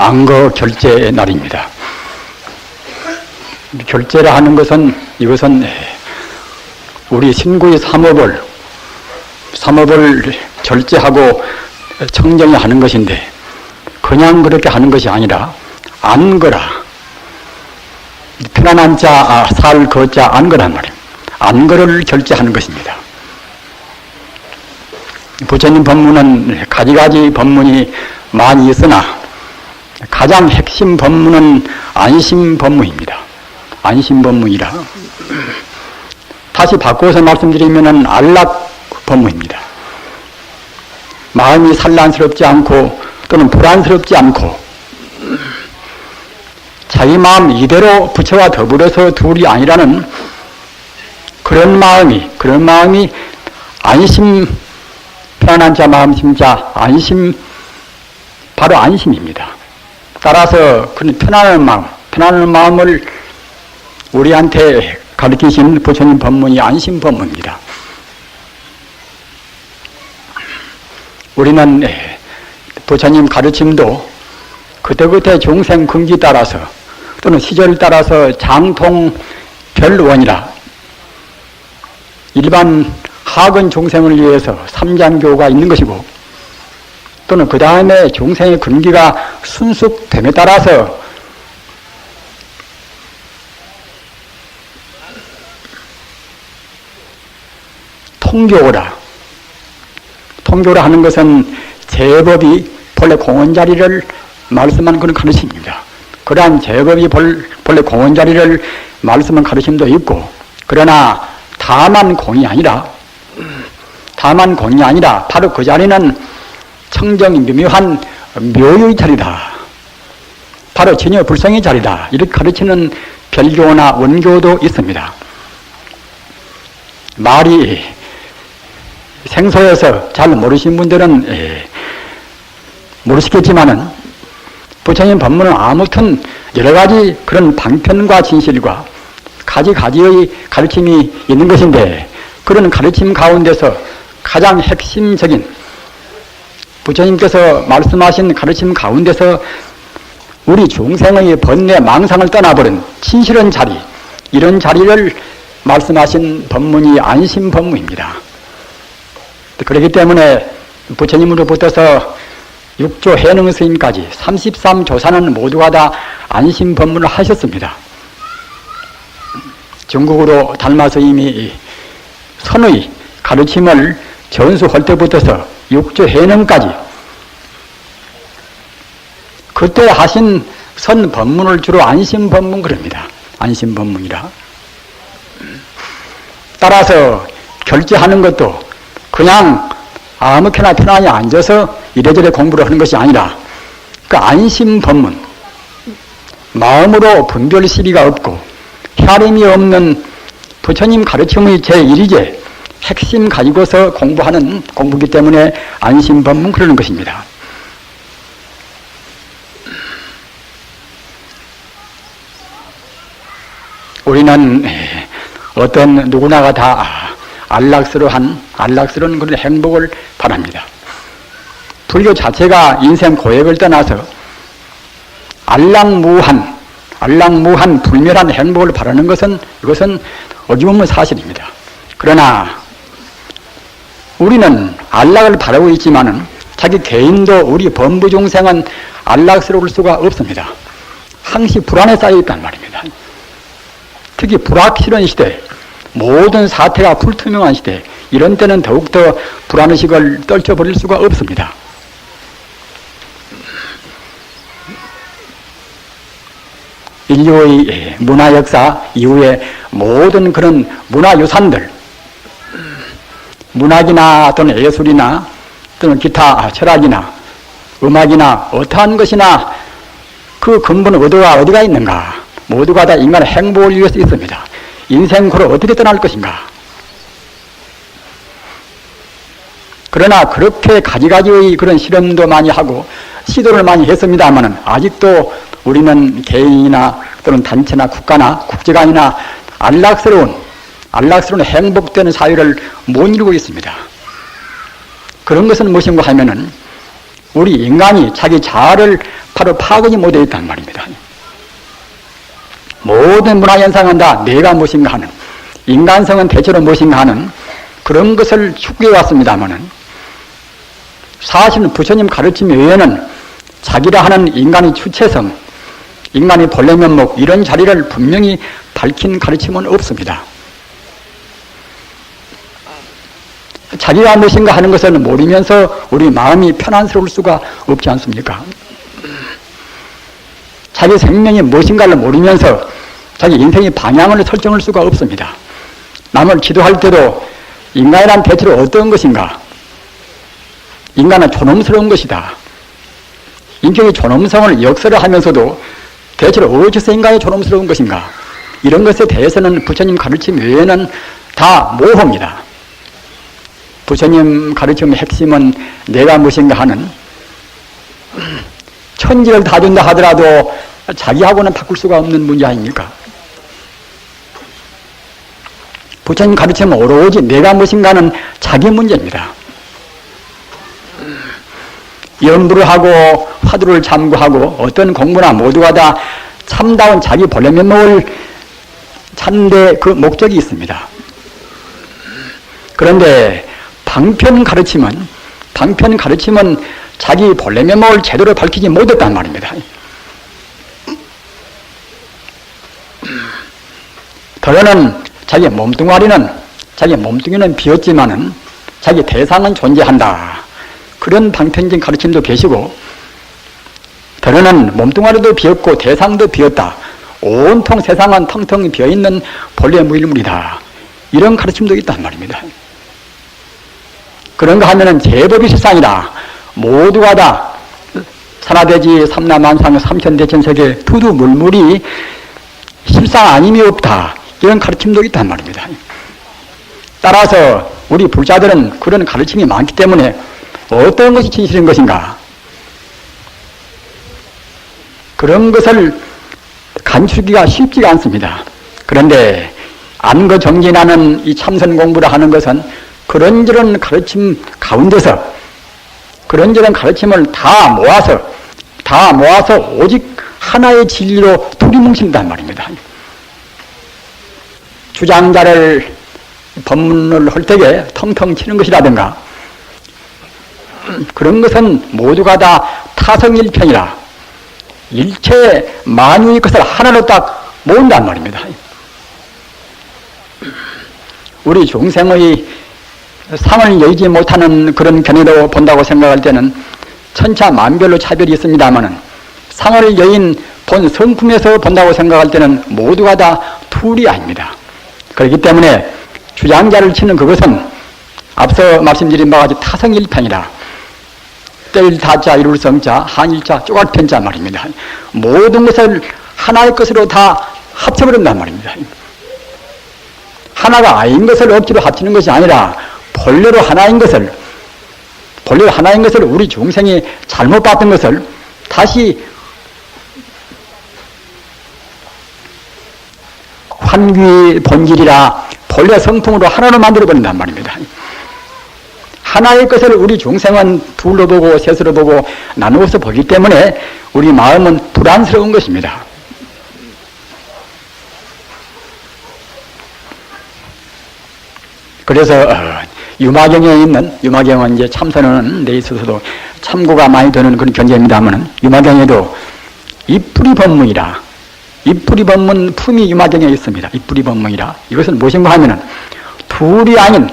안거 결제 날입니다. 결제를 하는 것은 이것은 우리 신구의 삼업을 결제하고 청정히 하는 것인데 그냥 그렇게 하는 것이 아니라 안거라. 편안한 자, 살, 거자, 안거란 말입니다. 안거를 결제하는 것입니다. 부처님 법문은 가지가지 법문이 많이 있으나 가장 핵심 법문은 안심법문입니다. 안심법문이라. 다시 바꿔서 말씀드리면 안락법문입니다. 마음이 산란스럽지 않고 또는 불안스럽지 않고 자기 마음 이대로 부처와 더불어서 둘이 아니라는 그런 마음이 안심, 편안한 자, 마음심자, 안심, 바로 안심입니다. 따라서 그런 편안한 마음을 우리한테 가르치신 부처님 법문이 안심법문입니다. 우리는 부처님 가르침도 그때그때 중생 근기 따라서 또는 시절 따라서 장통별원이라 일반 하근 중생을 위해서 삼장교가 있는 것이고 또는 그 다음에 중생의 근기가 순숙됨에 따라서 통교라 하는 것은 제법이 본래 공원자리를 말씀한 그런 가르침입니다. 그러한 제법이 본래 공원자리를 말씀한 가르침도 있고 그러나 다만 공이 아니라 바로 그 자리는 청정 미묘한 묘의 자리다. 바로 전혀 불성의 자리다. 이렇게 가르치는 별교나 원교도 있습니다. 말이 생소해서 잘 모르신 분들은 모르시겠지만은 부처님 법문은 아무튼 여러 가지 그런 방편과 진실과 가지가지의 가르침이 있는 것인데 그런 가르침 가운데서 가장 핵심적인 부처님께서 말씀하신 가르침 가운데서 우리 중생의 번뇌 망상을 떠나버린 진실한 자리, 이런 자리를 말씀하신 법문이 안심법문입니다. 그렇기 때문에 부처님으로부터서 6조 해능 스님까지 33조사는 모두가 다 안심법문을 하셨습니다. 전국으로 달마 스님이 선의 가르침을 전수할 때부터서 6조 해능까지 그때 하신 선 법문을 주로 안심법문 그럽니다. 안심법문이라. 따라서 결제하는 것도 그냥 아무렇게나 편안히 앉아서 이래저래 공부를 하는 것이 아니라 그 안심법문, 마음으로 분별 시비가 없고 혈임이 없는 부처님 가르침의 제1이제 핵심 가지고서 공부하는 공부이기 때문에 안심법문 그러는 것입니다. 우리는 어떤 누구나가 다 안락스러운 그런 행복을 바랍니다. 불교 자체가 인생 고역을 떠나서 안락무한 불멸한 행복을 바라는 것은 이것은 어김없는 사실입니다. 그러나 우리는 안락을 바라고 있지만은 자기 개인도 우리 범부 중생은 안락스러울 수가 없습니다. 항시 불안에 쌓여 있단 말입니다. 특히 불확실한 시대, 모든 사태가 불투명한 시대, 이런 때는 더욱더 불안의식을 떨쳐버릴 수가 없습니다. 인류의 문화 역사 이후에 모든 그런 문화유산들, 문학이나 또는 예술이나 또는 기타 철학이나 음악이나 어떠한 것이나 그 근본 의도가 어디가 있는가? 모두가 다 인간의 행복을 위해서 있습니다. 인생고를 어떻게 떠날 것인가? 그러나 그렇게 가지가지의 그런 실험도 많이 하고 시도를 많이 했습니다만은 아직도 우리는 개인이나 또는 단체나 국가나 국제간이나 안락스러운 행복되는 사회를 못 이루고 있습니다. 그런 것은 무엇인가 하면은 우리 인간이 자기 자아를 바로 파악하지 못해 있단 말입니다. 모든 문화현상은 다 내가 무엇인가 하는, 인간성은 대체로 무엇인가 하는 그런 것을 추구해 왔습니다마는 사실은 부처님 가르침 외에는 자기라 하는 인간의 주체성, 인간의 본래 면목 이런 자리를 분명히 밝힌 가르침은 없습니다. 자기가 무엇인가 하는 것을 모르면서 우리 마음이 편안스러울 수가 없지 않습니까? 자기 생명이 무엇인가를 모르면서 자기 인생의 방향을 설정할 수가 없습니다. 남을 지도할 때도 인간이란 대체로 어떤 것인가? 인간은 존엄스러운 것이다. 인격의 존엄성을 역설을 하면서도 대체로 어디서 인간이 존엄스러운 것인가? 이런 것에 대해서는 부처님 가르침 외에는 다 모호합니다. 부처님 가르침의 핵심은 내가 무엇인가 하는, 천지를 다 준다 하더라도 자기하고는 바꿀 수가 없는 문제 아닙니까? 부처님 가르침은 오로지 내가 무엇인가 하는 자기 문제입니다. 연부를 하고 화두를 참고하고 어떤 공부나 모두가 다 참다운 자기 본래 면목을 찾는 데 그 목적이 있습니다. 그런데 방편 가르침은 자기 본래 면목을 제대로 밝히지 못했단 말입니다. 더러는 자기 몸뚱이는 비었지만은 자기 대상은 존재한다. 그런 방편적인 가르침도 계시고, 더러는 몸뚱아리도 비었고 대상도 비었다. 온통 세상은 텅텅 비어있는 본래 무일물이다. 이런 가르침도 있단 말입니다. 그런가 하면은 제법이 실상이다. 모두가 다 천하대지 삼라만상 삼천대천세계 두두물물이 실상 아님이 없다. 이런 가르침도 있단 말입니다. 따라서 우리 불자들은 그런 가르침이 많기 때문에 어떤 것이 진실인 것인가? 그런 것을 간추기가 쉽지가 않습니다. 그런데 안거 정진하는 이 참선 공부를 하는 것은 그런저런 가르침 가운데서 그런저런 가르침을 다 모아서 오직 하나의 진리로 두리뭉친단 말입니다. 주장자를 법문을 할 때에 텅텅 치는 것이라든가 그런 것은 모두가 다 타성일편이라 일체 만유의 것을 하나로 딱 모은단 말입니다. 우리 중생의 상을 여의지 못하는 그런 견해로 본다고 생각할 때는 천차만별로 차별이 있습니다마는 상을 여인 본 성품에서 본다고 생각할 때는 모두가 다 둘이 아닙니다. 그렇기 때문에 주장자를 치는 그것은 앞서 말씀드린 바와 같이 타성일편이라 뗄 다자 이룰 성자 한일자 쪼갈편자 말입니다. 모든 것을 하나의 것으로 다 합쳐버린단 말입니다. 하나가 아닌 것을 억지로 합치는 것이 아니라 본래로 하나인 것을 우리 중생이 잘못 봤던 것을 다시 환귀 본질이라 본래 성품으로 하나로 만들어버린단 말입니다. 하나의 것을 우리 중생은 둘로 보고 셋으로 보고 나누어서 보기 때문에 우리 마음은 불안스러운 것입니다. 그래서 유마경은 이제 참선하는 데 있어서도 참고가 많이 되는 그런 견제입니다만 유마경에도 이뿌리 법문이라 이뿌리 법문 품이 유마경에 있습니다. 이뿌리 법문이라 이것은 무엇인가 하면은 둘이 아닌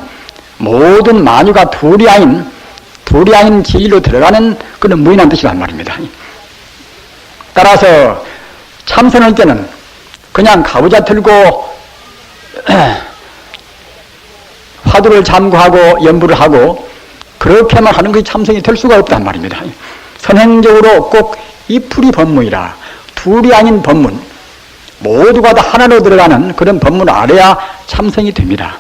모든 만유가 둘이 아닌 진리로 들어가는 그런 무인한 뜻이란 말입니다. 따라서 참선할 때는 그냥 가부좌 틀고 화두를 참고하고 연부를 하고 그렇게만 하는 것이 참선이 될 수가 없단 말입니다. 선행적으로 꼭 이풀이 법문이라 둘이 아닌 법문 모두가 다 하나로 들어가는 그런 법문을 알아야 참선이 됩니다.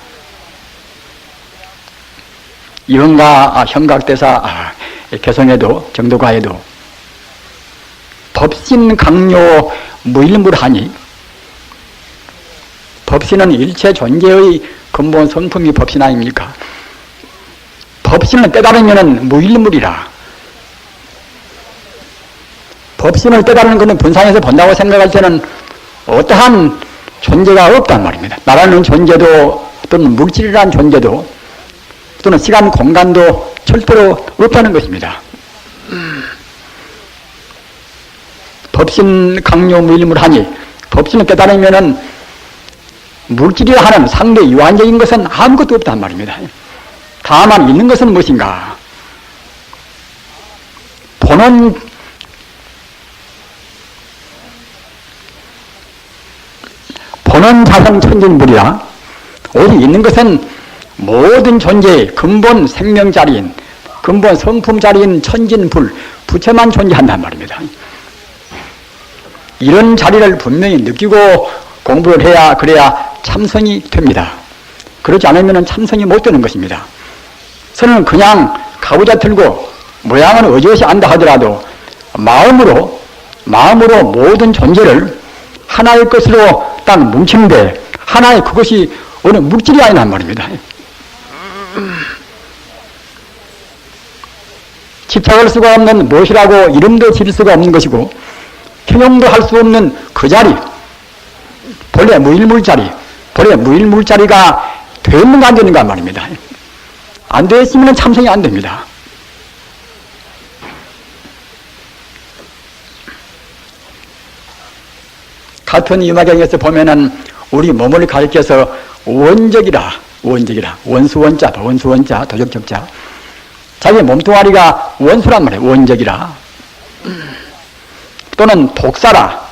이원가 현각대사 개성에도 정도가에도 법신 강요 무일물하니 법신은 일체 존재의 근본 성품이 법신 아닙니까? 법신을 깨달으면 무일물이라 법신을 깨달는 것은 분상에서 본다고 생각할 때는 어떠한 존재가 없단 말입니다. 나라는 존재도 또는 물질이라는 존재도 또는 시간 공간도 절대로 없다는 것입니다. 법신 강요 무일물 하니 법신을 깨달으면은 물질이라 하는 상대 유한적인 것은 아무것도 없단 말입니다. 다만 있는 것은 무엇인가? 본원 자성 천진물이라 오직 있는 것은 모든 존재의 근본 생명자리인 근본 성품자리인 천진불 부처만 존재한단 말입니다. 이런 자리를 분명히 느끼고 공부를 해야 그래야 참선이 됩니다. 그렇지 않으면 참선이 못 되는 것입니다. 선은 그냥 가부좌 들고 모양은 어지없이 안다 하더라도 마음으로 모든 존재를 하나의 것으로 딱 뭉치는데 하나의 그것이 어느 물질이 아니란 말입니다. 집착할 수가 없는 무엇이라고 이름도 지을 수가 없는 것이고 형용도 할 수 없는 그 자리, 본래 무일물자리가 되는가 안 되는가 말입니다. 안 되었으면 참선이 안 됩니다. 같은 이마경에서 보면은 우리 몸을 가리켜서 원적이라 원수원자 도적적자 자기 몸뚱아리가 원수란 말이에요. 원적이라 또는 독사라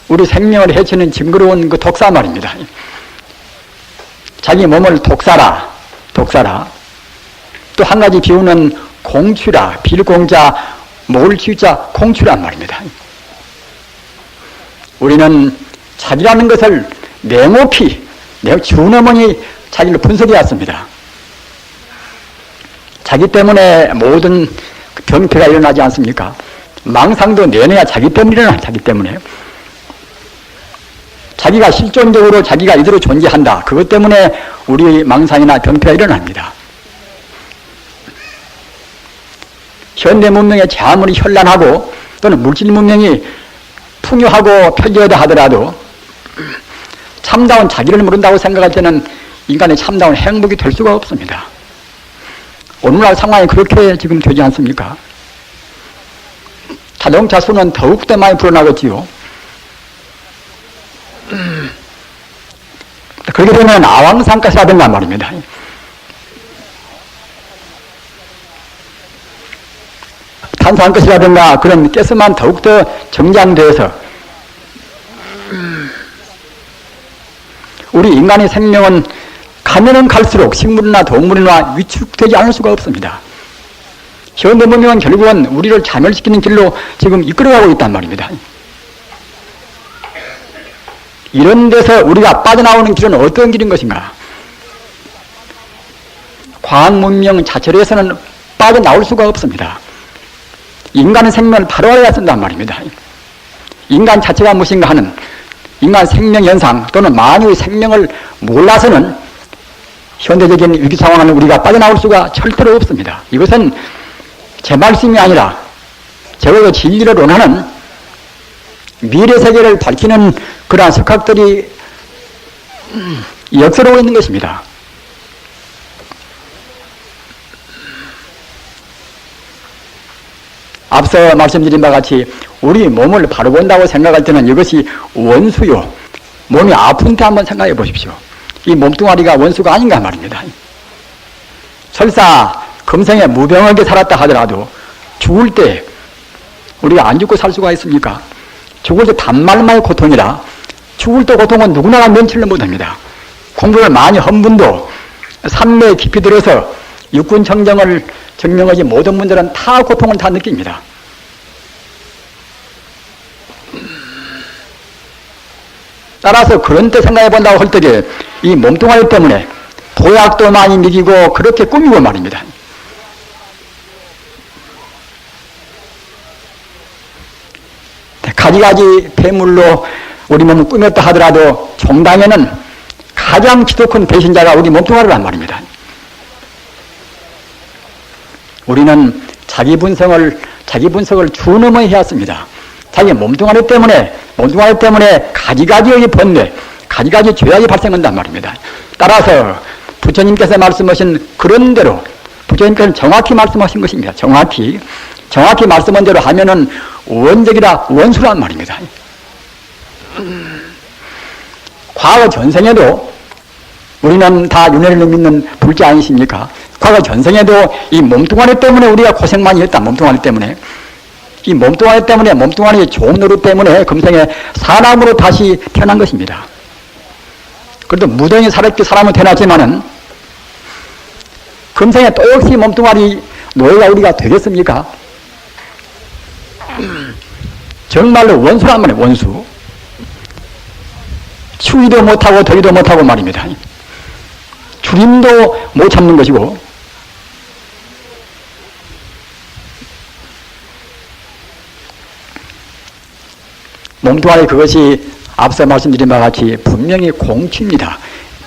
우리 생명을 해치는 징그러운 그 독사 말입니다. 자기 몸을 독사라 또 한 가지 비유는 공취라 빌공자 몰취자 공취란 말입니다. 우리는 자기라는 것을 냉혹히 주어머니 자기를 분석해왔습니다. 자기 때문에 모든 병폐가 일어나지 않습니까? 망상도 내내야 자기 때문에 일어나. 자기 때문에 자기가 실존적으로 자기가 이대로 존재한다. 그것 때문에 우리 망상이나 병폐가 일어납니다. 현대 문명의 아무리 현란하고 또는 물질 문명이 풍요하고 편리하다 하더라도 참다운 자기를 모른다고 생각할 때는 인간의 참다운 행복이 될 수가 없습니다. 오늘날 상황이 그렇게 지금 되지 않습니까? 자동차 수는 더욱더 많이 불어나겠지요. 그렇게 되면 아왕산까지 하든가 말입니다. 탄산가스라든가 그런 가스만 더욱더 정장되어서 우리 인간의 생명은 가면은 갈수록 식물이나 동물이나 위축되지 않을 수가 없습니다. 현대 문명은 결국은 우리를 자멸시키는 길로 지금 이끌어가고 있단 말입니다. 이런 데서 우리가 빠져나오는 길은 어떤 길인 것인가? 과학 문명 자체로서는 빠져나올 수가 없습니다. 인간의 생명을 바로 알아야 쓴단 말입니다. 인간 자체가 무엇인가 하는 인간 생명 현상 또는 만유의 생명을 몰라서는 현대적인 위기 상황을 우리가 빠져나올 수가 절대로 없습니다. 이것은 제 말씀이 아니라 제가 진리를 원하는 미래 세계를 밝히는 그러한 석학들이 역사로 있는 것입니다. 앞서 말씀드린 바와 같이 우리 몸을 바로 본다고 생각할 때는 이것이 원수요. 몸이 아픈 때 한번 생각해 보십시오. 이 몸뚱아리가 원수가 아닌가 말입니다. 설사 금생에 무병하게 살았다 하더라도 죽을 때 우리가 안 죽고 살 수가 있습니까? 죽을 때 단말마의 고통이라 죽을 때 고통은 누구나 면치를 못합니다. 공부를 많이 한 분도 산매에 깊이 들어서 육군 청정을 증명하지 모든 분들은 다 고통을 다 느낍니다. 따라서 그런 때 생각해 본다고 할 때에 이 몸뚱아리 때문에 보약도 많이 먹이고 그렇게 꾸미고 말입니다. 가지가지 폐물로 우리 몸을 꾸몄다 하더라도 종당에는 가장 키도 큰 배신자가 우리 몸뚱아리란 말입니다. 우리는 자기 분석을 주넘어 해왔습니다. 자기 몸뚱아리 때문에 가지가지의 번뇌, 가지가지 죄악이 발생한단 말입니다. 따라서 부처님께서 말씀하신 그런 대로 부처님께서는 정확히 말씀하신 것입니다. 정확히 말씀한 대로 하면은 원적이라 원수란 말입니다. 과거 전생에도 우리는 다 윤회를 믿는 불자 아니십니까? 과거 전생에도 이 몸뚱아리 때문에 우리가 고생 많이 했다. 몸뚱아리 때문에. 이 몸뚱아리의 좋은 노릇 때문에 금생에 사람으로 다시 태어난 것입니다. 그래도 무등이 사람은 태어났지만은 금생에 또 역시 몸뚱아리 노예가 우리가 되겠습니까? 정말로 원수란 말이에요. 원수. 추위도 못하고 더위도 못하고 말입니다. 주림도 못 참는 것이고 몸뚱아리 그것이 앞서 말씀드린 바와 같이 분명히 공취입니다.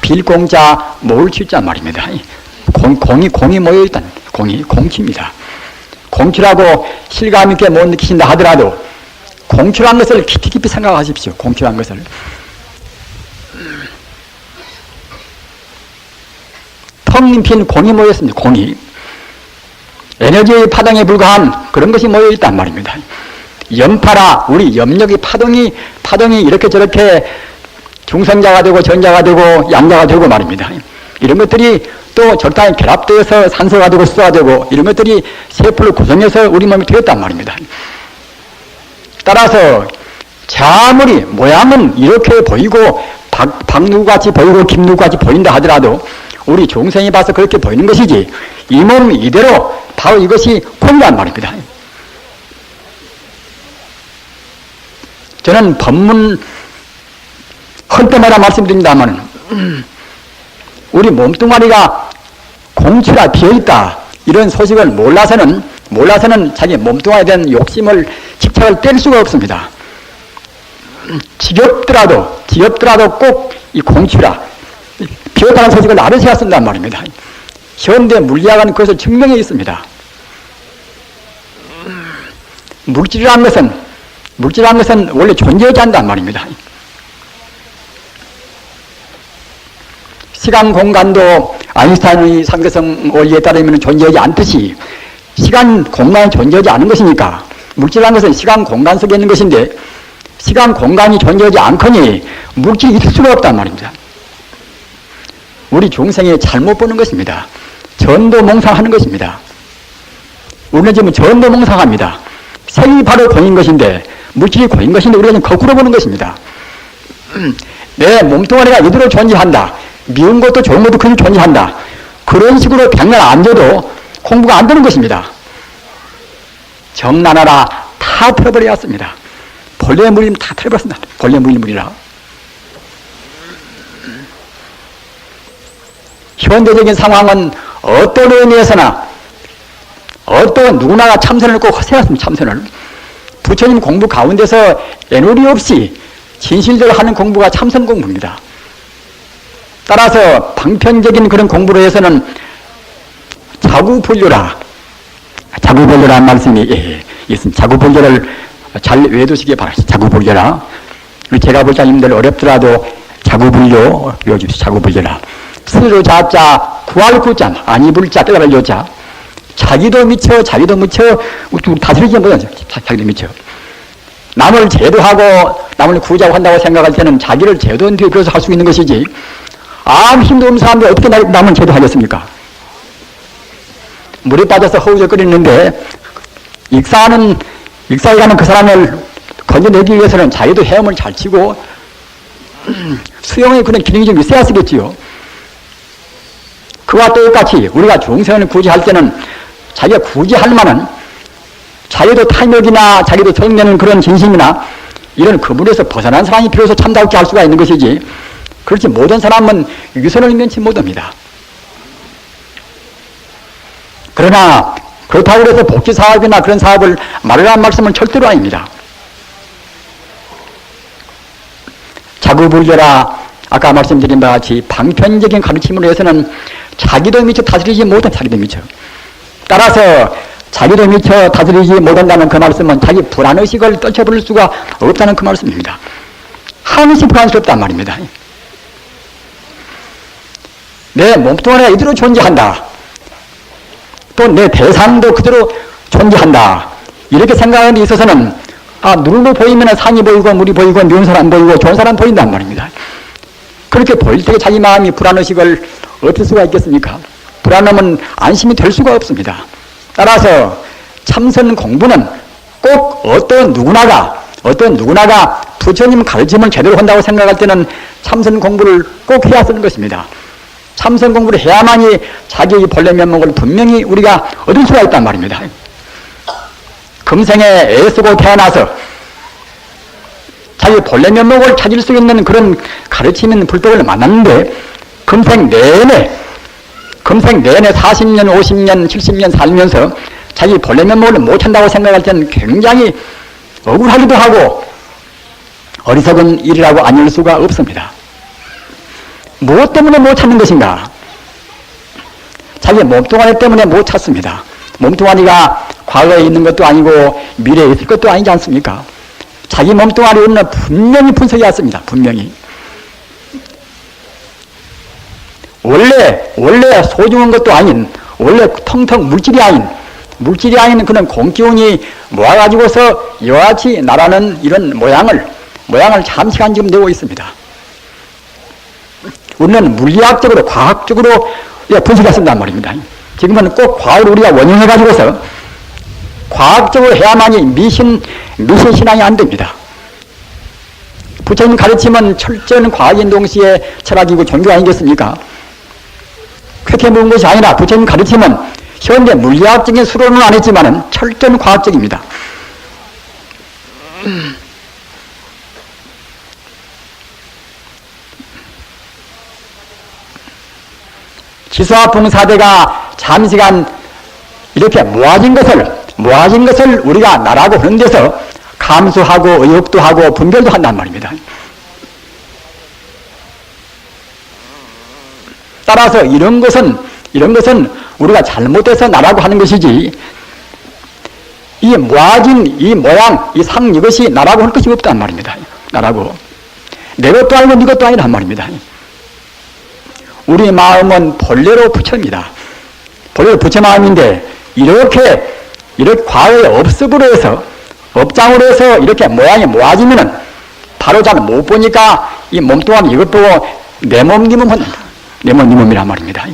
빌공자 몰취자 말입니다. 공이 모여있다는 공취입니다. 공취라고 실감있게 못 느끼신다 하더라도 공취란 것을 깊이 생각하십시오. 공취란 것을. 텅 빈 공이 모였습니다. 공이. 에너지의 파동에 불과한 그런 것이 모여있단 말입니다. 염파라 우리 염력의 파동이 이렇게 저렇게 중성자가 되고 전자가 되고 양자가 되고 말입니다. 이런 것들이 또 적당히 결합되어서 산소가 되고 수소가 되고 이런 것들이 세포를 구성해서 우리 몸이 되었단 말입니다. 따라서 아무리 모양은 이렇게 보이고 박누구같이 보이고 김누구같이 보인다 하더라도 우리 중생이 봐서 그렇게 보이는 것이지 이 몸 이대로 바로 이것이 공이란 말입니다. 저는 법문 할 때마다 말씀드립니다만 우리 몸뚱아리가 공취라 비어있다 이런 소식을 몰라서는 자기 몸뚱아리에 대한 욕심을 집착을 뗄 수가 없습니다. 지겹더라도 꼭 이 공취라 비었다는 소식을 알으셔야 쓴단 말입니다. 현대 물리학은 그것을 증명해 있습니다. 물질이라는 것은 원래 존재하지 않는단 말입니다. 시간 공간도 아인슈타인의 상대성 원리에 따르면 존재하지 않듯이 시간 공간이 존재하지 않은 것이니까 물질이라는 것은 시간 공간 속에 있는 것인데 시간 공간이 존재하지 않거니 물질이 있을 수가 없단 말입니다. 우리 중생이 잘못 보는 것입니다. 전도몽상하는 것입니다. 우리는 지금 전도몽상합니다. 색이 바로 공인 것인데 물질이 공인 것인데 우리가 지금 거꾸로 보는 것입니다. 내 몸뚱아리가 이대로 존재한다. 미운 것도 좋은 것도 그렇게 존재한다. 그런 식으로 백날 앉아도 공부가 안 되는 것입니다. 정난하라 다 틀어버려야 습니다. 본래 물림 다 틀어버렸습니다. 본래 물리물이라. 현대적인 상황은 어떤 의미에서나 어떤 누구나가 참선을 꼭 하셔야 합니다. 참선을. 부처님 공부 가운데서 애누리 없이 진실대로 하는 공부가 참선 공부입니다. 따라서 방편적인 그런 공부로 해서는 자구불교라는 말씀이 있습니다. 자구불교를 잘 외우시기 바랍니다. 자구불교라. 제가 불자님들 어렵더라도 자구불교 외워주십시오. 자구불교라. 스스로 자자 구할 구자 아니불자 빼가를 요자 자기도 미쳐 다스리지 못하죠. 자기도 미쳐. 남을 제도하고 남을 구자고 한다고 생각할 때는 자기를 제도한 뒤에 그래서 할 수 있는 것이지 아무 힘도 없는 사람들이 어떻게 남을 제도하겠습니까? 물에 빠져서 허우적거리는데 익사해가는 그 사람을 건져내기 위해서는 자기도 헤엄을 잘 치고 수용의 그런 기능이 좀 있어야 쓰겠지요. 그와 똑같이 우리가 중생을 구제할 때는 자기가 구제할 만한 자기도 탐욕이나 자기도 성내는 그런 진심이나 이런 그물에서 벗어난 사람이 비로소 참다롭게 할 수가 있는 것이지 그렇지 모든 사람은 위선을 면치 못합니다. 그러나 그렇다고 해서 복지사업이나 그런 사업을 말하라는 말씀은 절대로 아닙니다. 자구불교라 아까 말씀드린 바와 같이 방편적인 가르침으로 해서는 자기도 미처 다스리지 못한 자기도 미처. 따라서 자기도 미처 다스리지 못한다는 그 말씀은 자기 불안의식을 떨쳐버릴 수가 없다는 그 말씀입니다. 항시 불안스럽단 말입니다. 내 몸뚱아리가 이대로 존재한다. 또 내 대상도 그대로 존재한다. 이렇게 생각하는 데 있어서는 눈으로 보이면 산이 보이고 물이 보이고 미운 사람 보이고 좋은 사람 보인단 말입니다. 그렇게 보일 때 자기 마음이 불안의식을 없앨 수가 있겠습니까? 불안하면 안심이 될 수가 없습니다. 따라서 참선 공부는 꼭 어떤 누구나가 부처님 가르침을 제대로 한다고 생각할 때는 참선 공부를 꼭 해야 쓰는 것입니다. 참선 공부를 해야만이 자기의 본래 면목을 분명히 우리가 얻을 수가 있단 말입니다. 금생에 애쓰고 태어나서 자기 본래 면목을 찾을 수 있는 그런 가르침 있는 불법을 만났는데 금생 내내 40년, 50년, 70년 살면서 자기 본래 면목을 못 찾는다고 생각할 때는 굉장히 억울하기도 하고 어리석은 일이라고 아닐 수가 없습니다. 무엇 때문에 못 찾는 것인가? 자기 몸뚱아리 때문에 못 찾습니다. 몸뚱아리가 과거에 있는 것도 아니고 미래에 있을 것도 아니지 않습니까? 자기 몸뚱아리는 분명히 분석해야 합니다. 분명히. 원래 소중한 것도 아닌, 원래 텅텅 물질이 아닌 그런 공기운이 모아가지고서 이와 같이 나라는 이런 모양을 잠시간 지금 내고 있습니다. 우리는 물리학적으로, 과학적으로 분석했습니다 말입니다. 지금은 꼭 과학을 우리가 원용해가지고서 과학적으로 해야만이 미신 신앙이 안 됩니다. 부처님 가르침은 철저한 과학인 동시에 철학이고 종교 아니겠습니까? 그렇게 묻은 것이 아니라 부처님 가르침은 현대 물리학적인 수로는 안 했지만은 철저한 과학적입니다. 지수화풍사대가 잠시간 이렇게 모아진 것을 우리가 나라고 하는 데서 감수하고 의혹도 하고 분별도 한단 말입니다. 따라서 이런 것은 우리가 잘못해서 나라고 하는 것이지, 이 모아진 이 모양, 이 상, 이것이 나라고 할 것이 없단 말입니다. 나라고. 내 것도 아니고 네 것도 아니란 말입니다. 우리 마음은 본래로 부처입니다. 본래로 부처 마음인데, 이렇게 과거에 업습으로 해서, 업장으로 해서 이렇게 모양이 모아지면은, 바로 잘 못 보니까 이 몸뚱아리 이것 보고 내 몸, 네 몸 한다. 내 몸, 네 몸이란 말입니다.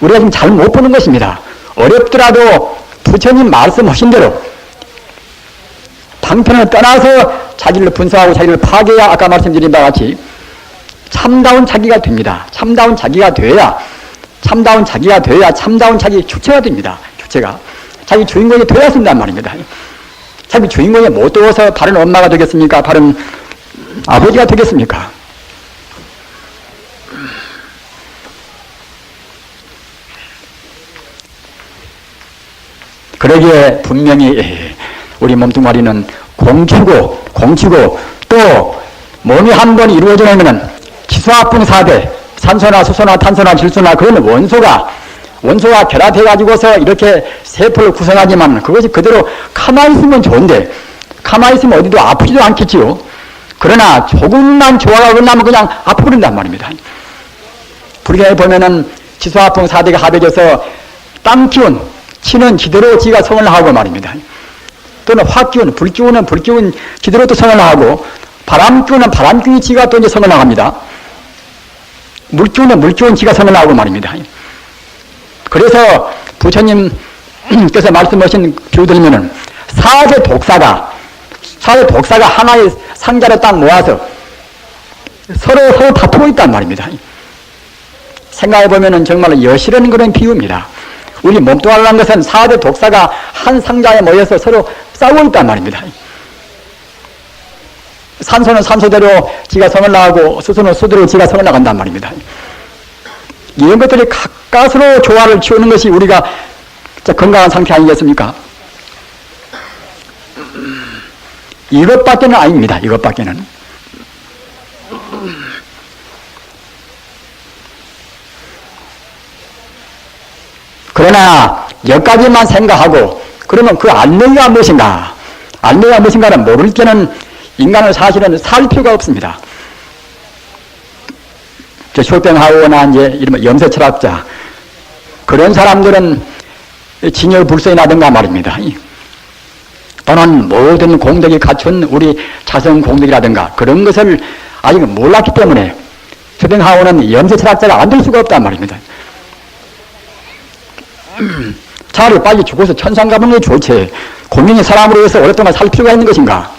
우리가 지금 잘 못 보는 것입니다. 어렵더라도 부처님 말씀하신 대로 방편을 떠나서 자기를 분석하고 자기를 파괴해야 아까 말씀드린 바와 같이 참다운 자기가 됩니다. 참다운 자기가 돼야 참다운 자기 주체가 됩니다. 주체가. 자기 주인공이 되어야 쓴단 말입니다. 자기 주인공이 못 되어서 다른 엄마가 되겠습니까? 다른 아버지가 되겠습니까? 그러기에 분명히 우리 몸뚱아리는 공치고 또 몸이 한 번 이루어져 나면은 지수화풍사대, 산소나 수소나 탄소나 질소나 그런 원소가 결합해가지고서 이렇게 세포를 구성하지만 그것이 그대로 가만히 있으면 좋은데, 가만히 있으면 어디도 아프지도 않겠지요. 그러나 조금만 조화가 끝나면 그냥 아파버린단 말입니다. 불경에 보면은 지수화풍사대가 합해져서 땅 기운, 치는 지대로 지가 성을 하고 말입니다. 또는 화기운, 불기운은 불기운 지대로 또 성을 하고, 바람기운은 바람기운이 지가 또 이제 성을 나갑니다. 물기운은 물기운 지가 성을 나오고 말입니다. 그래서 부처님께서 말씀하신 비유들면은 사제 독사가 하나의 상자를 딱 모아서 서로 다투고 있단 말입니다. 생각해보면은 정말 여실한 그런 비유입니다. 우리 몸뚱아리라는 것은 사대 독사가 한 상자에 모여서 서로 싸우고 있단 말입니다. 산소는 산소대로 지가 성을 나가고 수소는 수대로 지가 성을 나간단 말입니다. 이런 것들이 가까스로 조화를 취하는 것이 우리가 건강한 상태 아니겠습니까? 이것밖에는 아닙니다. 이것밖에는. 그러나 여기까지만 생각하고 그러면 그 안내가 무엇인가? 안내가 무엇인가를 모를 때는 인간은 사실은 살 필요가 없습니다. 쇼팽하우어나 이제 이런 염세 철학자 그런 사람들은 진열불성이라든가 말입니다. 또는 모든 공덕이 갖춘 우리 자성 공덕이라든가 그런 것을 아직 몰랐기 때문에 쇼팽하우어는 염세 철학자가 안 될 수가 없단 말입니다. 차라리 빨리 죽어서 천상 가보는 게 좋지. 공명의 사람으로 해서 오랫동안 살 필요가 있는 것인가?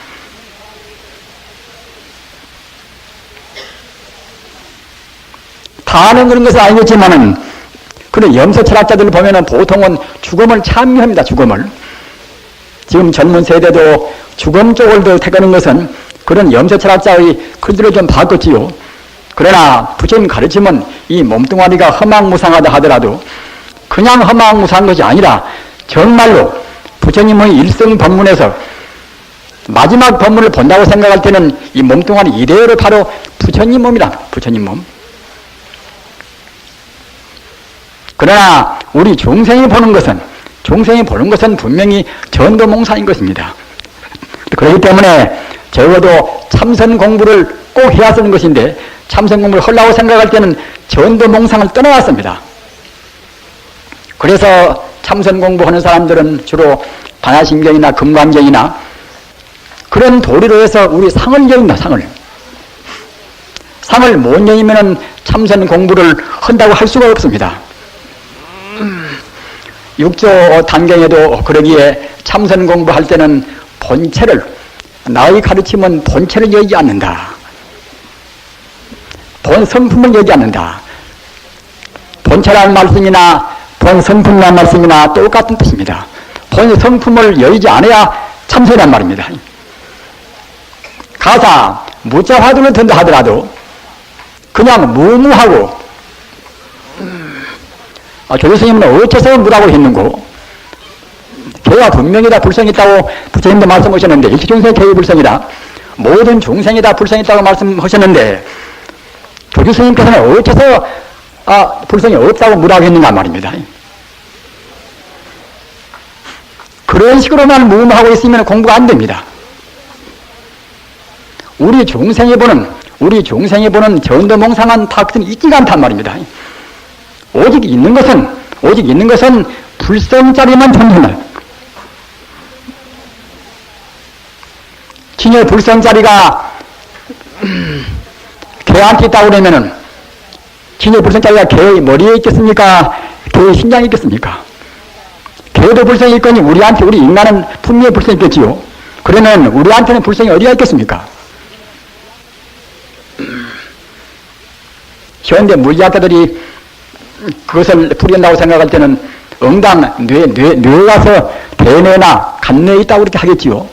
다 아는 그런 것은 아니겠지만은, 그런 염세 철학자들을 보면은 보통은 죽음을 참여합니다, 죽음을. 지금 젊은 세대도 죽음 쪽을 더 택하는 것은 그런 염세 철학자의 글들을 좀 바꿨지요. 그러나 부처님 가르침은 이 몸뚱아리가 허망무상하다 하더라도 그냥 허망무상한 것이 아니라 정말로 부처님의 일성 법문에서 마지막 법문을 본다고 생각할 때는 이 몸뚱아리 이대로 바로 부처님 몸이다. 부처님 몸. 그러나 우리 중생이 보는 것은 분명히 전도몽사인 것입니다. 그렇기 때문에 적어도 참선 공부를 꼭 해야 쓰는 것인데 참선 공부를 하려고 생각할 때는 전도몽상을 떠나왔습니다. 그래서 참선 공부하는 사람들은 주로 반야심경이나 금강경이나 그런 도리로 해서 우리 상을 여인다, 상을. 상을 못 여이면은 참선 공부를 한다고 할 수가 없습니다. 육조 단경에도 그러기에 참선 공부할 때는 본체를, 나의 가르침은 본체를 여기지 않는다. 본 성품을 여기지 않는다. 본체라는 말씀이나 본 성품이라는 말씀이나 똑같은 뜻입니다. 본 성품을 여의지 않아야 참선이란 말입니다. 가사, 무자 화두를 든다 하더라도 그냥 무무하고 조조스님은 어째서 무라고 했는고? 개가 분명히 다 불성이 있다고 부처님도 말씀하셨는데 일체중생의 개의 불성이다. 모든 중생이 다 불성이 있다고 말씀하셨는데 조조스님께서는 어째서 불성이 없다고 무라고 했는가 말입니다. 그런 식으로만 무음하고 있으면 공부가 안 됩니다. 우리 중생이 보는 전도몽상한 탁은 있지가 않단 말입니다. 오직 있는 것은 불성자리만 존재한다. 진열 불성자리가 개한테 있다고 그러면은 진열 불성자리가 개의 머리에 있겠습니까? 개의 심장에 있겠습니까? 개도 불성이 있거니 우리 인간은 분명히 불성이 있겠지요. 그러면 우리한테는 불성이 어디가 있겠습니까? 현대 물리학자들이 그것을 풀이한다고 생각할 때는 응당 뇌에 가서 대뇌나 간뇌에 있다고 그렇게 하겠지요.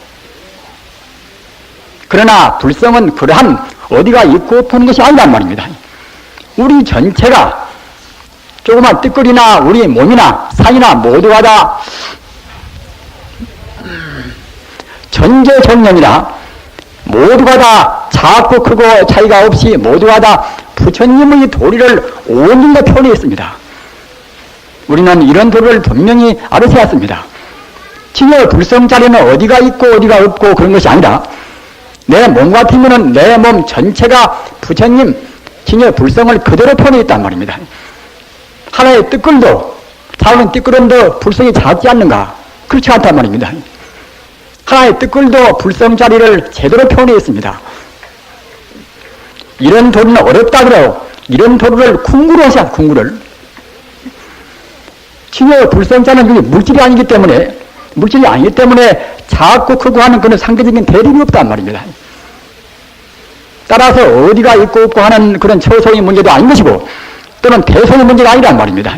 그러나 불성은 그러한 어디가 있고 없는 것이 아니란 말입니다. 우리 전체가 조그만 뜨거리나 우리 몸이나 산이나 모두가 다 전제전념이라 모두가 다 작고 크고 차이가 없이 모두가 다 부처님의 도리를 온전히 표현했습니다. 우리는 이런 도리를 분명히 알아서야 합니다. 진여 불성자리는 어디가 있고 어디가 없고 그런 것이 아니라 내 몸 같으면은 내 몸 전체가 부처님 진여 불성을 그대로 표현했단 말입니다. 하나의 뜨끌도 작은 뜨끌음도 불성이 작지 않는가? 그렇지 않단 말입니다. 하나의 뜨끌도 불성자리를 제대로 표현했습니다. 이런 도리는 어렵다 그래요. 이런 도리를 궁구로 하셔야 궁구를. 진여 불성자는 물질이 아니기 때문에 작고 크고 하는 그런 상대적인 대립이 없단 말입니다. 따라서 어디가 있고 없고 하는 그런 초소의 문제도 아닌 것이고 또는 대소의 문제가 아니란 말입니다.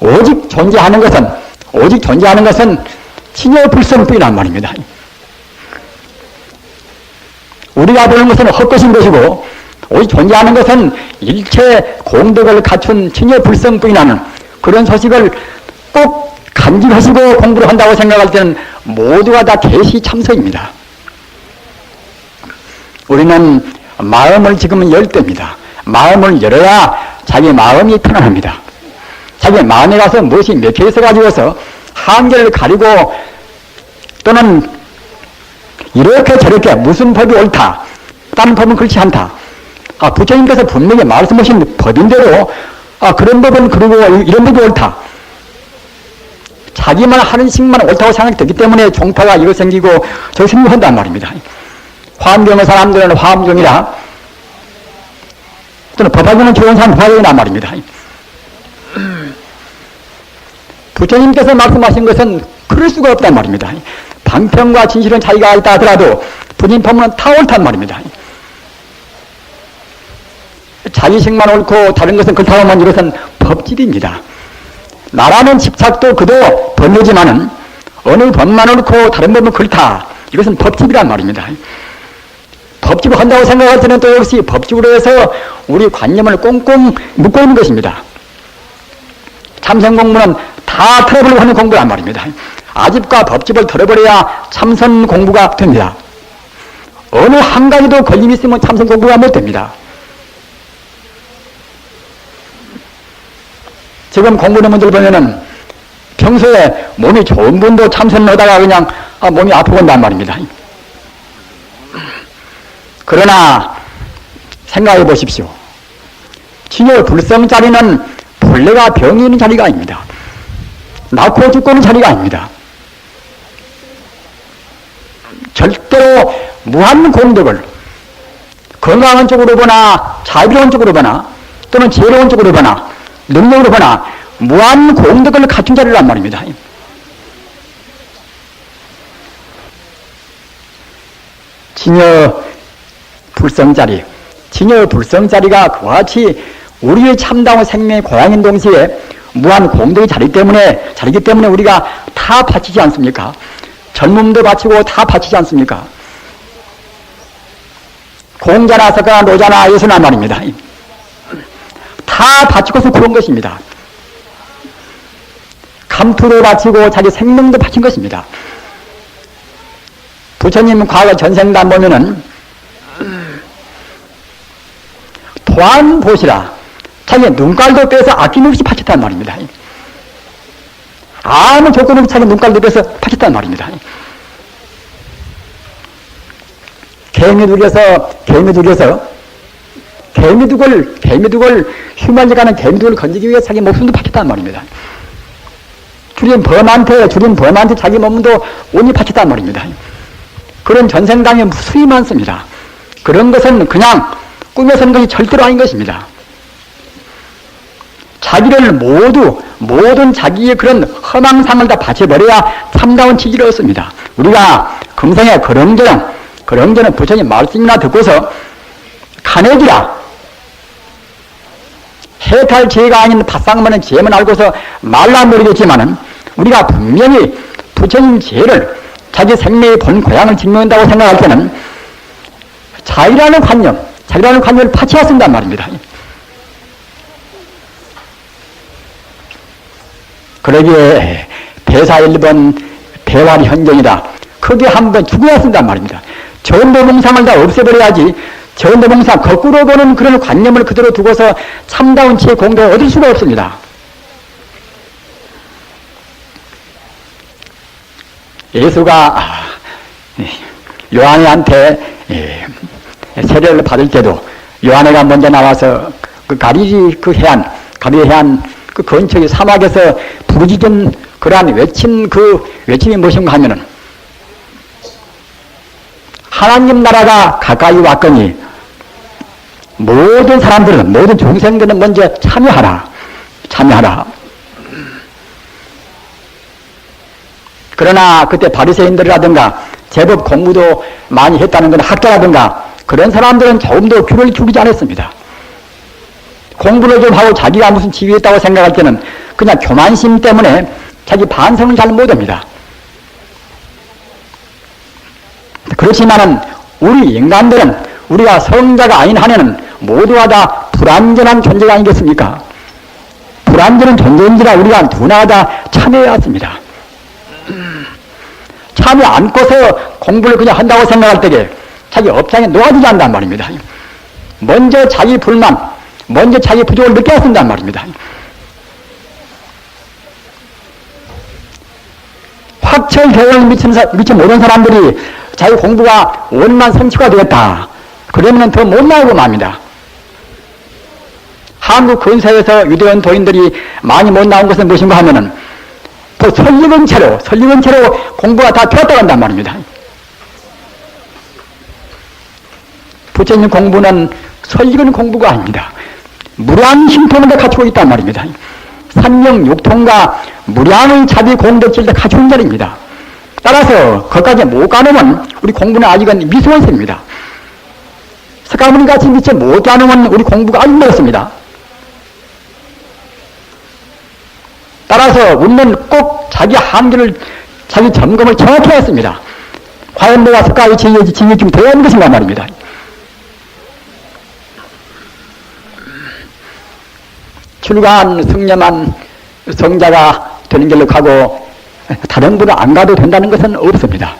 오직 존재하는 것은 진여 불성뿐이란 말입니다. 우리가 보는 것은 헛것인 것이고 오직 존재하는 것은 일체 공덕을 갖춘 진여 불성뿐이라는 그런 소식을 꼭 간직하시고 공부를 한다고 생각할 때는 모두가 다 개시참석입니다. 우리는 마음을 지금은 열 때입니다. 마음을 열어야 자기 마음이 편안합니다. 자기 마음에 가서 무엇이 맥혀 있어가지고서 한계를 가리고 또는 이렇게 저렇게 무슨 법이 옳다, 다른 법은 그렇지 않다. 부처님께서 분명히 말씀하신 법인대로 그런 법은 그러고 이런 법이 옳다. 자기만 하는 식만 옳다고 생각되기 때문에 종파가 이거 생기고 저 생겨한단 말입니다. 화엄경의 사람들은 화엄경이라 또는 법화경을 좋은 사람 법화경이란 말입니다. 부처님께서 말씀하신 것은 그럴 수가 없단 말입니다. 방편과 진실은 차이가 있다 하더라도 부처님 법문은 다 옳단 말입니다. 자기식만 옳고 다른 것은 그렇다고 하면 이것은 법집입니다. 나라는 집착도 그도 법이지만은 어느 법만 옳고 다른 법은 그렇다. 이것은 법집이란 말입니다. 법집을 한다고 생각할 때는 또 역시 법집으로 해서 우리 관념을 꽁꽁 묶고 있는 것입니다. 참선 공부는 다 털어버리고 하는 공부란 말입니다. 아집과 법집을 털어버려야 참선 공부가 됩니다. 어느 한 가지도 걸림이 있으면 참선 공부가 못 됩니다. 지금 공부하는 분들 보면은 평소에 몸이 좋은 분도 참선을 하다가 그냥 몸이 아프고 온단 말입니다. 그러나 생각해 보십시오. 진여 불성자리는 본래가 병이 있는 자리가 아닙니다. 낳고 죽고 있는 자리가 아닙니다. 절대로 무한 공덕을 건강한 쪽으로 보나 자비로운 쪽으로 보나 또는 지혜로운 쪽으로 보나 능력으로 보나 무한 공덕을 갖춘 자리란 말입니다. 진여 불성자리, 진여 불성자리가 그와 같이 우리의 참다운 생명의 고향인 동시에 무한 공덕의 자리기 때문에 우리가 다 바치지 않습니까? 젊음도 바치고 다 바치지 않습니까? 공자나 석가나 노자나 예수나 말입니다. 다 바치고서 그런 것입니다. 감투도 바치고 자기 생명도 바친 것입니다. 부처님 과거 전생단 보면은 도안보시라 자기 눈깔도 빼서 아낌없이 바쳤단 말입니다. 아무 조건 없이 자기 눈깔도 빼서 바쳤단 말입니다. 개미둑을 휘말려 가는 개미둑을 건지기 위해 자기 목숨도 바쳤단 말입니다. 주린 범한테 자기 몸도 온이 바쳤단 말입니다. 그런 전생당에 무수히 많습니다. 그런 것은 그냥 꿈에 선 것이 절대로 아닌 것입니다. 자기를 모든 자기의 그런 허망상을 다 바쳐버려야 참다운 치기를 얻습니다. 우리가 금생에 그런저런 부처님 말씀이나 듣고서 간해지라 해탈 지혜가 아닌 바상만은 지혜만 알고서 말라 모르겠지만은 우리가 분명히 부처님 지혜를 자기 생명의 본 고향을 증명한다고 생각할 때는 자유라는 관념을 파치야 쓴단 말입니다. 그러기에 대사 1번 대활 현정이다. 크게 한번 죽어야 쓴단 말입니다. 전도몽상을 다 없애버려야지 전도몽상 거꾸로 보는 그런 관념을 그대로 두고서 참다운 지혜 공덕을 얻을 수가 없습니다. 예수가 요한이한테 세례를 받을 때도 요한이가 먼저 나와서 그 가리리 해안 그 근처의 사막에서 부르짖은 그러한 외침이 무엇인가 하면은 하나님 나라가 가까이 왔거니 모든 중생들은 먼저 참여하라. 그러나 그때 바리새인들이라든가 제법 공부도 많이 했다는 건 학자라든가 그런 사람들은 조금도 귀를 죽이지 않았습니다. 공부를 좀 하고 자기가 무슨 지위했다고 생각할 때는 그냥 교만심 때문에 자기 반성을 잘 못합니다. 그렇지만은 우리 인간들은 우리가 성자가 아닌 한에는 모두가 다 불완전한 존재가 아니겠습니까? 불완전한 존재인지라 우리가 누구나 다 참여해야 합니다. 참여 않고서 공부를 그냥 한다고 생각할 때에 자기 업장에 놓아지지 않는단 말입니다. 먼저 자기 불만, 먼저 자기 부족을 느껴야 쓴단 말입니다. 확철대오를 미친 모든 사람들이 자기 공부가 원만 성취가 되었다. 그러면 더 못 나오고 맙니다. 한국 근세에서 유대원 도인들이 많이 못 나온 것은 무엇인가 하면은 또 설익은 채로 공부가 다 되었다 간단 말입니다. 부처님 공부는 설익은 공부가 아닙니다. 무량 신통을 갖추고 있단 말입니다. 삼명 육통과 무량의 자비 공덕질을 갖춘 자리입니다. 따라서 거기까지 못 가놓으면 우리 공부는 아직은 미수원생입니다. 석가모니 같이 미처 못 가놓으면 우리 공부가 아직 멀었습니다. 따라서 우리는 꼭 자기 한계를, 자기 점검을 정확히 했습니다. 과연 내가 석가의 지위에 좀 되어야 하는 것인가 말입니다. 출가한 성념한 성자가 되는 길로 가고 다른 분은 안 가도 된다는 것은 없습니다.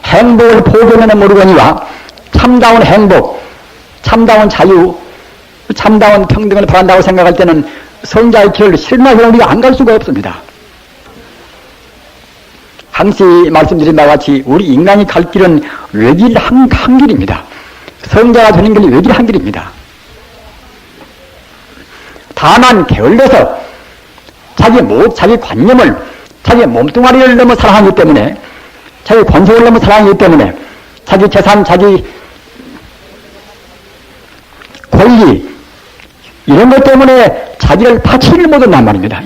행복을 포기하면 모르거니와 참다운 행복, 참다운 자유, 참다운 평등을 바란다고 생각할 때는 성자의 길을 실망해서 우리가 안 갈 수가 없습니다. 항시 말씀드린 바와 같이 우리 인간이 갈 길은 외길 한 길입니다. 성자가 되는 길이 외길 한 길입니다. 다만 게을러서 자기 관념을, 자기 몸뚱아리를 너무 사랑하기 때문에, 자기 권속을 너무 사랑하기 때문에, 자기 재산, 자기 권리, 이런 것 때문에 자기를 바치를 못한단 말입니다.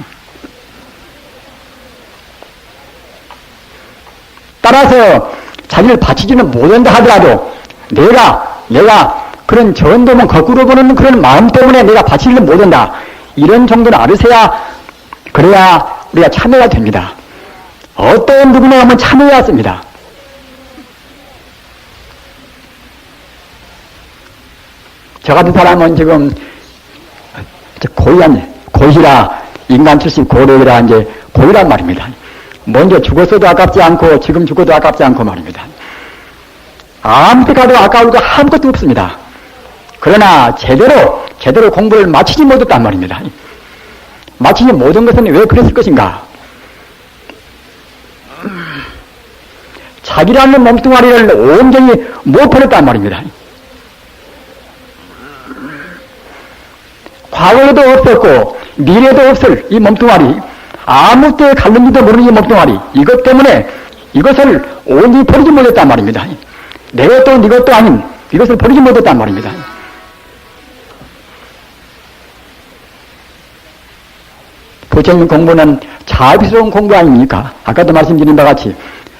따라서 자기를 바치지는 못한다 하더라도 내가 그런 전도문 거꾸로 보는 그런 마음 때문에 내가 바치지를 못한다. 이런 정도는 알으세야, 그래야 우리가 참여가 됩니다. 어떤 부분에 가면 참여해야 습니다. 저 같은 사람은 지금 고시라, 인간 출신 고력이라 이제 고이란 말입니다. 먼저 죽었어도 아깝지 않고 지금 죽어도 아깝지 않고 말입니다. 아무 데 가도 아까울 거 아무것도 없습니다. 그러나 제대로 공부를 마치지 못했단 말입니다. 마치지 못한 것은 왜 그랬을 것인가? 자기라는 몸뚱아리를 온전히 못 버렸단 말입니다. 과거에도 없었고 미래도 없을 이 몸뚱아리, 아무 때 갈는지도 모르는 이 몸뚱아리, 이것 때문에 이것을 온전히 버리지 못했단 말입니다. 내 것도 네 것도 아닌 이것을 버리지 못했단 말입니다. 부처님 공부는 자비스러운 공부 아닙니까? 아까도 말씀드린 바와 같이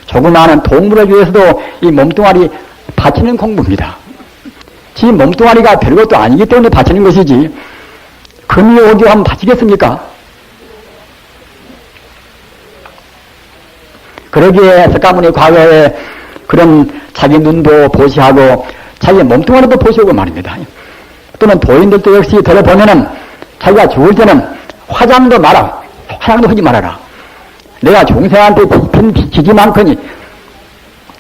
조그마한 동물을 위해서도 이 몸뚱아리 바치는 공부입니다. 지 몸뚱아리가 별것도 아니기 때문에 바치는 것이지 금이 오기 하면 바치겠습니까? 그러기에 석가모니 과거에 그런 자기 눈도 보시하고 자기 몸뚱아리도 보시고 말입니다. 또는 도인들도 역시 들어보면은 자기가 죽을 때는 화장도 하지 말아라. 내가 종생한테 진 빚이 많거니,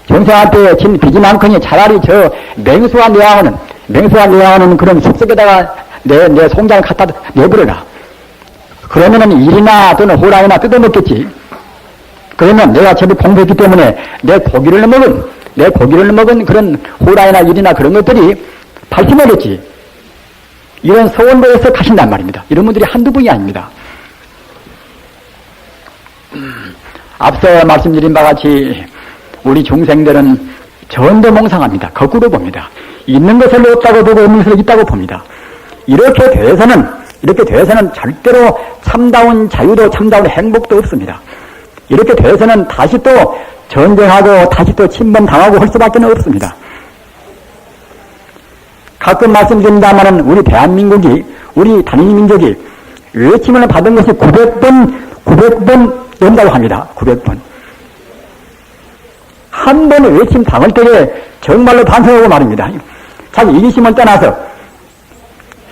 종생한테 진 빚이 많거니 차라리 저 맹수와 내하고는 그런 숲속에다가 내 송장을 갖다 내버려라. 그러면은 일이나 또는 호랑이나 뜯어먹겠지. 그러면 내가 제법 공부했기 때문에 내 고기를 먹은 그런 호랑이나 일이나 그런 것들이 발심하겠지. 이런 소원도에서 가신단 말입니다. 이런 분들이 한두 분이 아닙니다. 앞서 말씀드린 바와 같이 우리 중생들은 전도몽상합니다. 거꾸로 봅니다. 있는 것을 없다고 보고 없는 것을 있다고 봅니다. 이렇게 되어서는 절대로 참다운 자유도 참다운 행복도 없습니다. 이렇게 되어서는 다시 또 전쟁하고 다시 또 침범당하고 할 수밖에 없습니다. 가끔 말씀드린다마는 우리 대한민국이, 우리 단일민족이 외침을 받은 것이 900번 넘다고 합니다. 900번. 한 번 외침 당할 때에 정말로 반성하고 말입니다. 자기 이기심을 떠나서,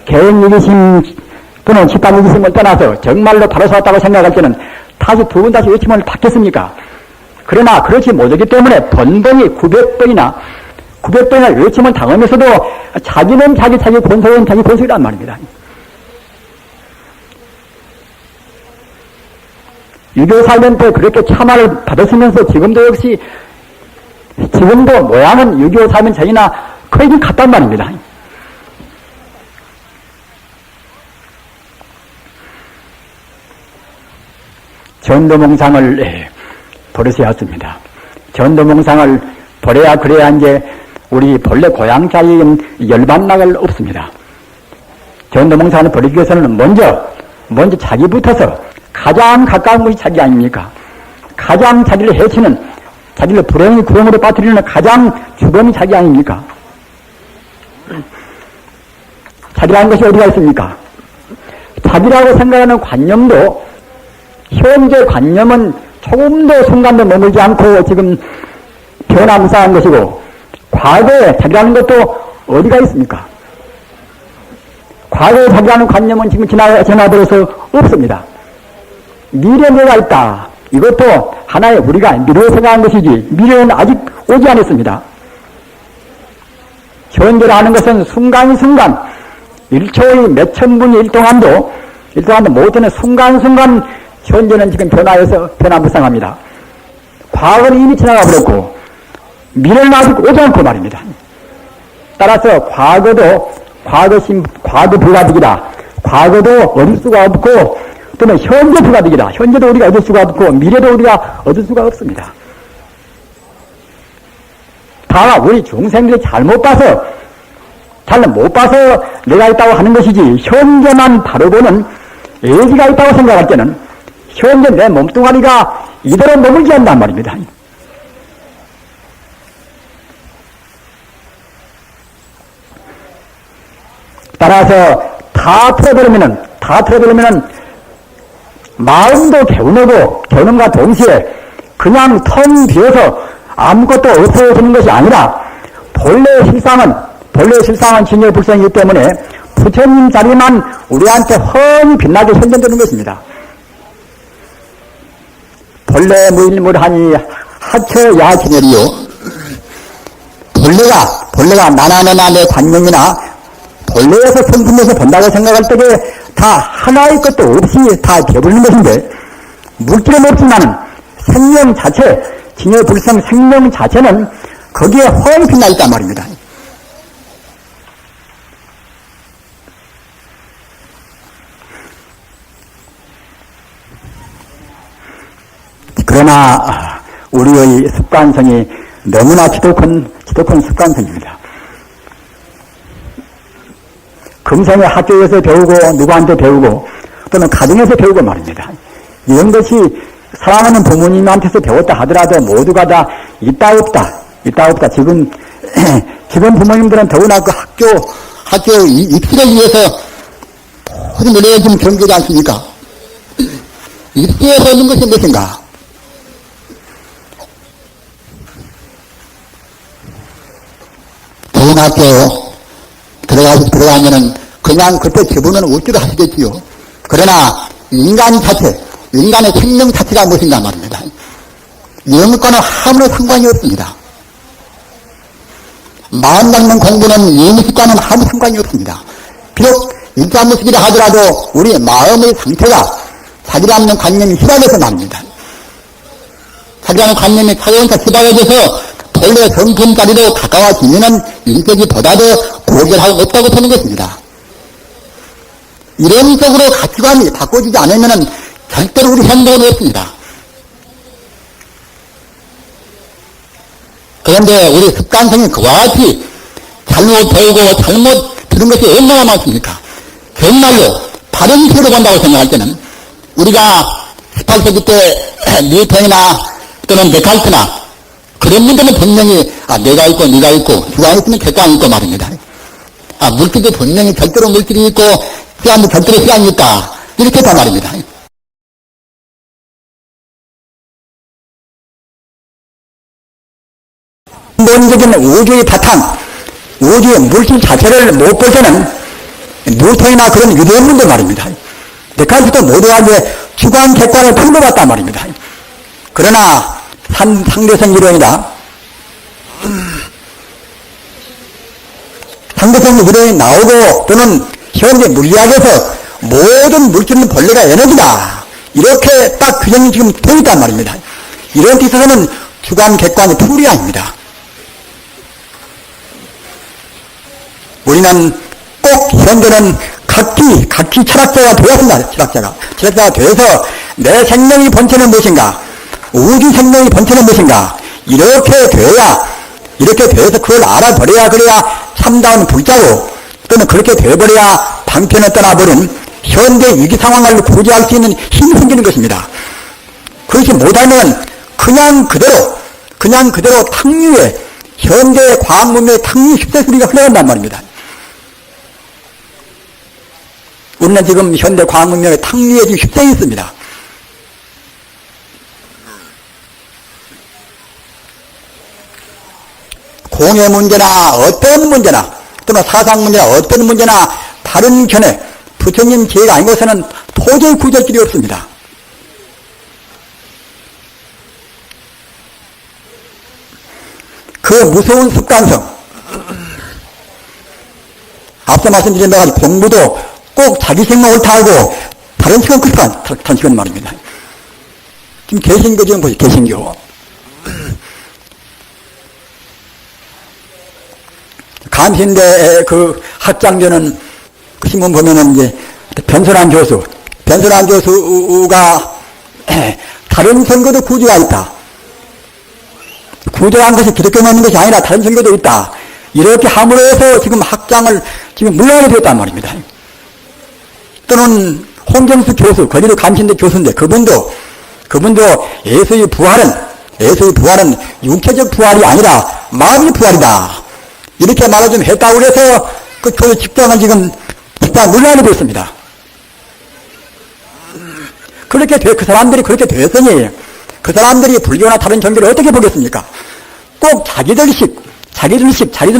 개인 이기심 또는 집단 이기심을 떠나서 정말로 바로 섰다고 생각할 때는 다시 두 번 다시 외침을 받겠습니까? 그러나 그렇지 못하기 때문에 번번이 900번이나 외침을 당하면서도 자기는 자기 권속은 자기 권속이란 말입니다. 유교 살면 때 그렇게 참화를 받았으면서 지금도 역시 지금도 모양은 유교 살면 전이나 거의 같단 말입니다. 전도몽상을 버릇해왔습니다. 전도몽상을 버려야 그래야 이제 우리 본래 고향 자리인 열반락을 없습니다. 전도몽상을 버리기 위해서는 먼저 자기부터서 가장 가까운 것이 자기 아닙니까? 가장 자기를 해치는, 자기를 불행의 구렁으로 빠뜨리는 가장 주범이 자기 아닙니까? 자기라는 것이 어디가 있습니까? 자기라고 생각하는 관념도 현재 관념은 조금도 순간도 머물지 않고 지금 변화무쌍한 것이고, 과거에 자기라는 것도 어디가 있습니까? 과거에 자기라는 관념은 지금 지나버려서 없습니다. 미래 내가 있다. 이것도 하나의 우리가 미래에 생각한 것이지 미래는 아직 오지 않았습니다. 현재라는 것은 순간순간 1초의 몇천 분의 1동안도 못하는 순간순간 현재는 지금 변화해서 변화무쌍합니다. 과거는 이미 지나가 버렸고 미래는 아직 오지 않고 말입니다. 따라서 과거 불가득이다. 과거도 얻을 수가 없고 또는 현재 불가득이다. 현재도 우리가 얻을 수가 없고 미래도 우리가 얻을 수가 없습니다. 다 우리 중생들이 잘못 봐서 내가 있다고 하는 것이지 현재만 바로 보는 애기가 있다고 생각할 때는 현재 내 몸뚱아리가 이대로 머물지 않는단 말입니다. 따라서 다 틀어버리면은 마음도 개운함과 동시에 그냥 텅 비어서 아무것도 없어지는 것이 아니라 본래 실상은 진여불성이기 때문에 부처님 자리만 우리한테 훤히 빛나게 현존되는 것입니다. 본래 무일물하니 하처 야진열이요. 본래가 나나 내 관념이나 본래에서 성품에서 본다고 생각할 때에 다 하나의 것도 없이 다 되어버리는 것인데, 물질은 없지만은 생명 자체, 진여불성 생명 자체는 거기에 훤히 빛나 있단 말입니다. 그러나 우리의 습관성이 너무나 지독한 습관성입니다. 금생에 학교에서 배우고 누구한테 배우고 또는 가정에서 배우고 말입니다. 이런 것이 사랑하는 부모님한테서 배웠다 하더라도 모두가 다 있다 없다. 지금 부모님들은 더구나 그 학교 입시를 위해서 모든 노래에 지금 경계지 않습니까? 입시에서 있는 것이 무엇인가? 좋은 학교 들어가면은 그냥 그때 기분은 웃기도 하시겠지요. 그러나 인간의 생명 자체가 무엇인가 말입니다. 이런 것과는 아무런 상관이 없습니다. 마음 닦는 공부는 이미식과는 아무 상관이 없습니다. 비록 일자무식이라 하더라도 우리 마음의 상태가 자기라는 관념이 희박해서 말입니다. 자기라는 관념이 사회원사 희박해져서 본래 성품까지도 가까워지면은 인격이 보다 더 고결하고 없다고 보는 것입니다. 이런 쪽으로 가치관이 바꿔지지 않으면은 절대로 우리 행복은 없습니다. 그런데 우리 습관성이 그와 같이 잘못 배우고 잘못 들은 것이 얼마나 많습니까? 정말로 바른 시로 본다고 생각할 때는 우리가 18세기 때 뉴턴이나 또는 데카르트나 그런 분들은 분명히 내가 있고 네가 있고 주관이 있으면 객관이 있고 말입니다. 물질도 분명히 절대로 물질이 있고 시간도 절대로 시간이 있다. 이렇게 다 말입니다. 근본적인 우주의 바탕, 우주의 물질 자체를 못 볼 때는 뉴턴이나 그런 유대인분들 말입니다. 데카르트도 모두가 이제 주관 객관을 풀어봤단 말입니다. 그러나 상대성 이론이다. 상대성 이론이 나오고 또는 현재 물리학에서 모든 물질은 본래가 에너지다. 이렇게 딱 규정이 지금 되어 있단 말입니다. 이런 데 있어서는 주관, 객관이 불이아닙니다. 우리는 꼭 현대는 각기 철학자가 되었습니다. 철학자가 되어서 내 생명의 본체는 무엇인가, 우주 생명의 본체는 무엇인가, 이렇게 되어서 그걸 알아버려야, 그래야 참다운 불자고, 또는 그렇게 되어버려야 방편을 떠나버린 현대 위기 상황을 구제할 수 있는 힘이 생기는 것입니다. 그렇지 못하면 그냥 그대로 탕류에, 현대 과학 문명의 탕류 휩쓸리가 흘러간단 말입니다. 우리는 지금 현대 과학 문명의 탕류에 지금 휩싸여 있습니다. 공의 문제나 어떤 문제나, 또는 사상 문제나 어떤 문제나 다른 견해, 부처님 지혜가 아닌 것에는 도저히 구제할 길이 없습니다. 그 무서운 습관성, 앞서 말씀드린 바가 공부도 꼭 자기 생각 옳다 하고 다른 시간 다른 시간 말입니다. 지금 개신교 지금 보세요. 개신교. 감신대 그 학장전은 그 신문 보면은 이제 변선한 교수가 다른 선거도 구조가 있다. 구조한 것이 기독교만 있는 것이 아니라 다른 선거도 있다. 이렇게 함으로 해서 지금 학장을 지금 물러나게 되었단 말입니다. 또는 홍경수 교수, 거기도 감신대 교수인데 그분도 예수의 부활은 육체적 부활이 아니라 마음의 부활이다. 이렇게 말을 좀 했다고 해서 그 교수 직장을 지금 물러나게 되었습니다. 그 사람들이 그렇게 되었으니 그 사람들이 불교나 다른 종교를 어떻게 보겠습니까? 꼭 자기들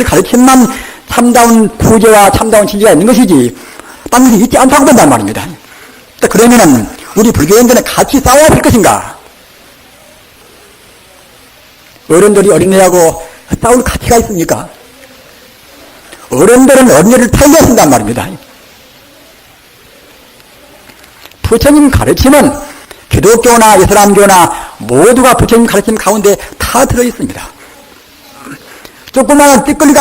가르침만 참다운 구제와 참다운 진리가 있는 것이지 딴 것이 있지 않다고 본단 말입니다. 그러면은 우리 불교인들은 같이 싸워야 할 것인가? 어른들이 어린애하고 싸울 가치가 있습니까? 어른들은 어린애를 탈려한단 말입니다. 부처님 가르침은 기독교나 이슬람교나 모두가 부처님 가르침 가운데 다 들어있습니다. 조그마한 띠끌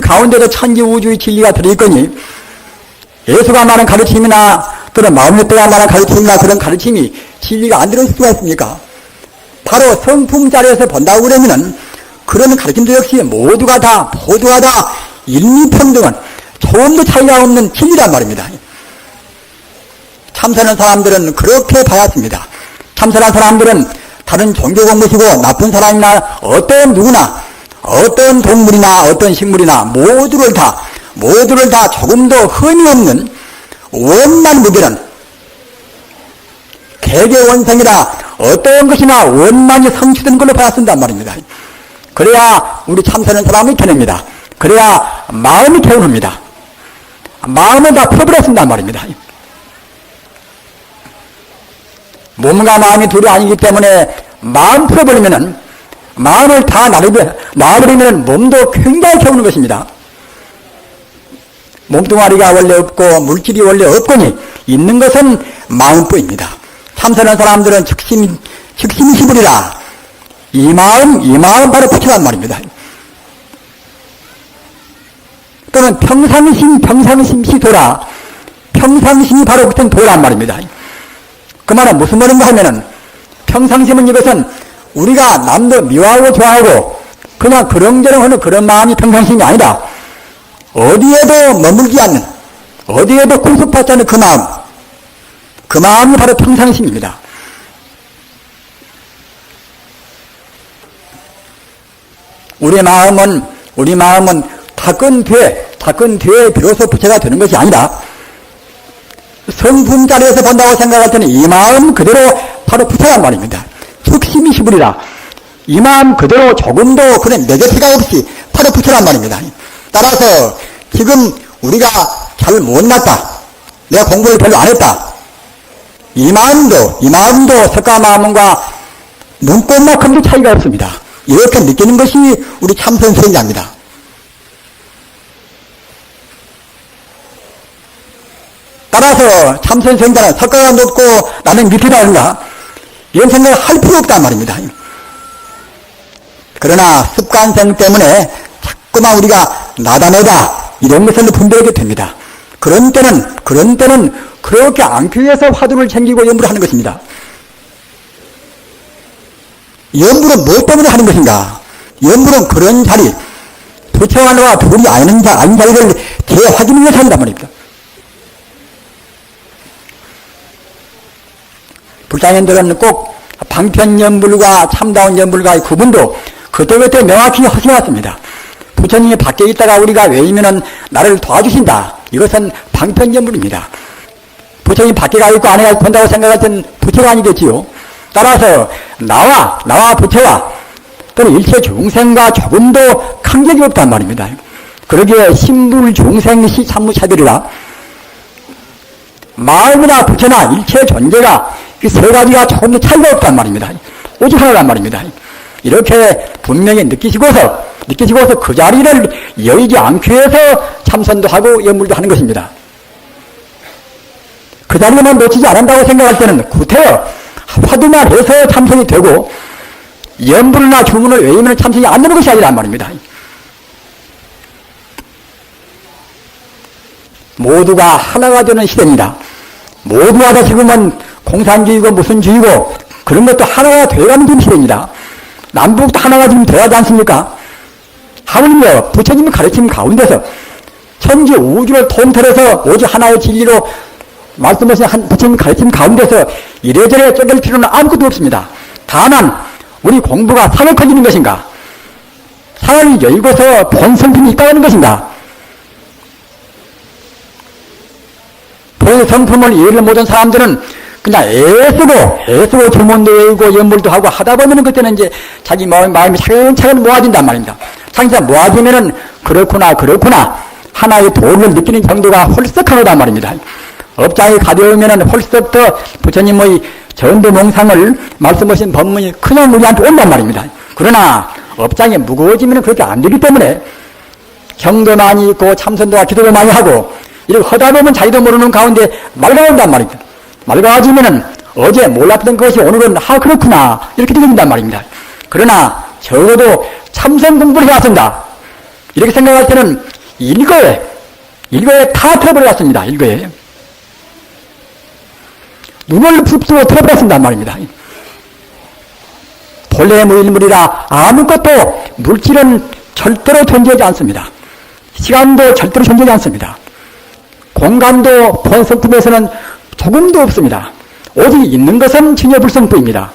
가운데도 천지 우주의 진리가 들어있거니 예수가 말한 가르침이나 또는 마음속대가 말한 가르침이나 그런 가르침이 진리가 안 들어있을 수가 있습니까? 바로 성품 자리에서 본다고 그러면은 그런 가르침도 역시 모두가 다 일미평등한 조금도 차이가 없는 진리란 말입니다. 참선한 사람들은 그렇게 봐야습니다. 참선한 사람들은 다른 종교 공부시고 나쁜 사람이나 어떤 동물이나 어떤 식물이나 모두를 다 조금도 흠이 없는 원만 무별한 개개원성이라 어떤 것이나 원만이 성취된 걸로 봐야 쓴단 말입니다. 그래야 우리 참선한 사람이 견입니다. 그래야 마음이 개운합니다. 마음을 다 풀어버려 쓴단 말입니다. 몸과 마음이 둘이 아니기 때문에 마음 풀어버리면은 마음을 다 놔버리면 몸도 굉장히 개우는 것입니다. 몸뚱아리가 원래 없고 물질이 원래 없거니 있는 것은 마음뿐입니다. 참선한 사람들은 즉심시불이라 이 마음 바로 붙이란 말입니다. 또는 평상심시도라 평상심이 바로 붙은 도란 말입니다. 그 말은 무슨 말인가 하면은 평상심은 이것은 우리가 남도 미워하고 좋아하고 그냥 그렁저렁 하는 그런 마음이 평상심이 아니라 어디에도 머물지 않는 어디에도 군속받지 않는 그 마음이 바로 평상심입니다. 우리 마음은 닦은 뒤에 비로소 부처가 되는 것이 아니라 성품 자리에서 본다고 생각할 때는 이 마음 그대로 바로 부처란 말입니다. 즉심이 시불이라 이 마음 그대로 조금도 그런 매개치가 없이 바로 부처란 말입니다. 따라서 지금 우리가 잘 못났다, 내가 공부를 별로 안 했다, 이 마음도 석가 마음과 눈꽃만큼도 차이가 없습니다. 이렇게 느끼는 것이 우리 참선 수행자입니다. 따라서 참선생자는 석가가 높고 나는 밑이다 하는가 이런 생각을 할 필요 없단 말입니다. 그러나 습관성 때문에 자꾸만 우리가 나다내다 이런 것을 분별하게 됩니다. 그런 때는 그렇게 않기 위해서 화두를 챙기고 염불을 하는 것입니다. 염불은 무엇 때문에 하는 것인가? 염불은 그런 자리, 부처와 나와 둘이 아닌 자리를 재확인하는 것이 아니란 말입니다. 불자년들은 꼭 방편염불과 참다운 염불과의 구분도 그때그때 명확히 하셔왔습니다. 부처님이 밖에 있다가 우리가 외이면은 나를 도와주신다. 이것은 방편염불입니다. 부처님 밖에 가 있고 안에 가 있고 본다고 생각할 땐 부처가 아니겠지요. 따라서 나와 부처와 또는 일체 중생과 조금도 간격이 없단 말입니다. 그러기에 신불 중생시 참무차별이라 마음이나 부처나 일체 존재가 이 세 가지가 조금도 차이가 없단 말입니다. 오직 하나란 말입니다. 이렇게 분명히 느끼시고서 그 자리를 여의지 않기 위해서 참선도 하고 염불도 하는 것입니다. 그 자리만 놓치지 않는다고 생각할 때는 구태여 화두만 해서 참선이 되고 염불이나 주문을 외우면 참선이 안 되는 것이 아니란 말입니다. 모두가 하나가 되는 시대입니다. 모두가 다 지금은 공산주의고 무슨 주의고 그런 것도 하나가 되어가는 지금 시대입니다. 남북도 하나가 지금 되어가지 않습니까? 하물며 부처님의 가르침 가운데서 천지 우주를 통틀어서 오직 하나의 진리로 말씀하신 부처님 가르침 가운데서 이래저래 쪼갤 필요는 아무것도 없습니다. 다만 우리 공부가 산을 커지는 것인가? 산을 열고서 본 성품이 있다는 것인가? 본 성품을 이해를 못한 사람들은 그냥 애쓰고 주문도 외우고 연불도 하고 하다 보면은 그때는 이제 자기 마음이 차근차근 모아진단 말입니다. 차근차근 모아지면은 그렇구나 하나의 도를 느끼는 정도가 홀썩하단 말입니다. 업장이 가벼우면은 홀썩 더 부처님의 전도 몽상을 말씀하신 법문이 그냥 우리한테 온단 말입니다. 그러나 업장이 무거워지면 그렇게 안 되기 때문에 경도 많이 있고 참선도와 기도를 많이 하고 이렇게 하다 보면 자기도 모르는 가운데 맑아온단 말입니다. 맑아지면은 어제 몰랐던 것이 오늘은 그렇구나 이렇게 들린단 말입니다. 그러나 적어도 참선 공부를 해왔습니다. 이렇게 생각할 때는 일거에 다 틀어버렸습니다. 일거에 눈을 붓고 틀어버렸습니다 말입니다. 본래 무일물이라 아무것도 물질은 절대로 존재하지 않습니다. 시간도 절대로 존재하지 않습니다. 공간도 본성품에서는 조금도 없습니다. 오직 있는 것은 진여불성뿐입니다.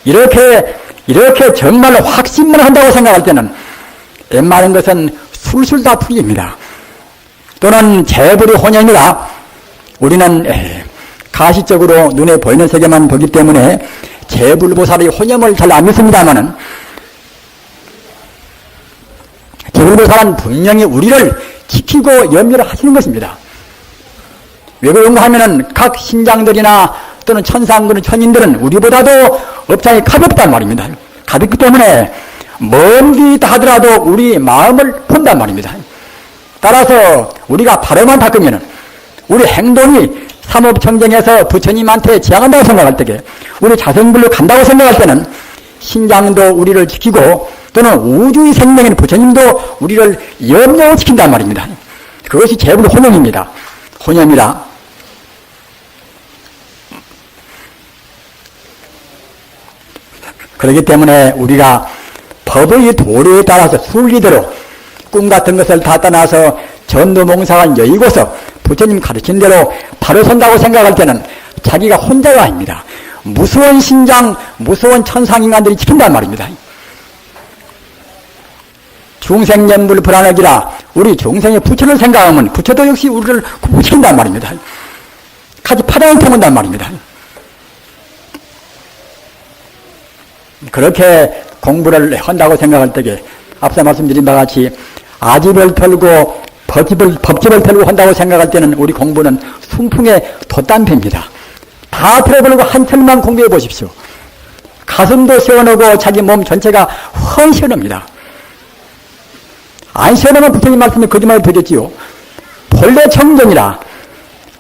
이렇게 정말로 확신만 한다고 생각할 때는 웬만한 것은 술술 다 풀입니다. 또는 재불이 혼연이라 우리는 가시적으로 눈에 보이는 세계만 보기 때문에 재불보살의 혼연을 잘 안 믿습니다마는 재불보살은 분명히 우리를 지키고 염려를 하시는 것입니다. 왜 그런가 하면은 각 신장들이나 또는 천상들은 천인들은 우리보다도 업장이 가볍단 말입니다. 가볍기 때문에 먼 길이 있다 하더라도 우리 마음을 본단 말입니다. 따라서 우리가 바로만 바꾸면은 우리 행동이 삼업청정에서 부처님한테 지향한다고 생각할 때에 우리 자성불로 간다고 생각할 때는 신장도 우리를 지키고 또는 우주의 생명인 부처님도 우리를 염려를 지킨단 말입니다. 그것이 재불 혼연입니다. 혼연이라 그렇기 때문에 우리가 법의 도리에 따라서 순리대로 꿈 같은 것을 다 떠나서 전도몽상을 여의고서 부처님 가르친 대로 바로 선다고 생각할 때는 자기가 혼자가 아닙니다. 무서운 신장, 무서운 천상인간들이 지킨단 말입니다. 중생연불 불안하기라 우리 중생의 부처를 생각하면 부처도 역시 우리를 지킨단 말입니다. 같이 파장을 통한단 말입니다. 그렇게 공부를 한다고 생각할 때에 앞서 말씀드린 바와 같이 아집을 털고 법집을 털고 한다고 생각할 때는 우리 공부는 순풍의 돛단패입니다. 다 틀어버리고 한 틀만 공부해 보십시오. 가슴도 시원하고 자기 몸 전체가 훤 시원합니다. 안 시원하면 부처님 말씀이 거짓말이 되겠지요. 본래 청정이라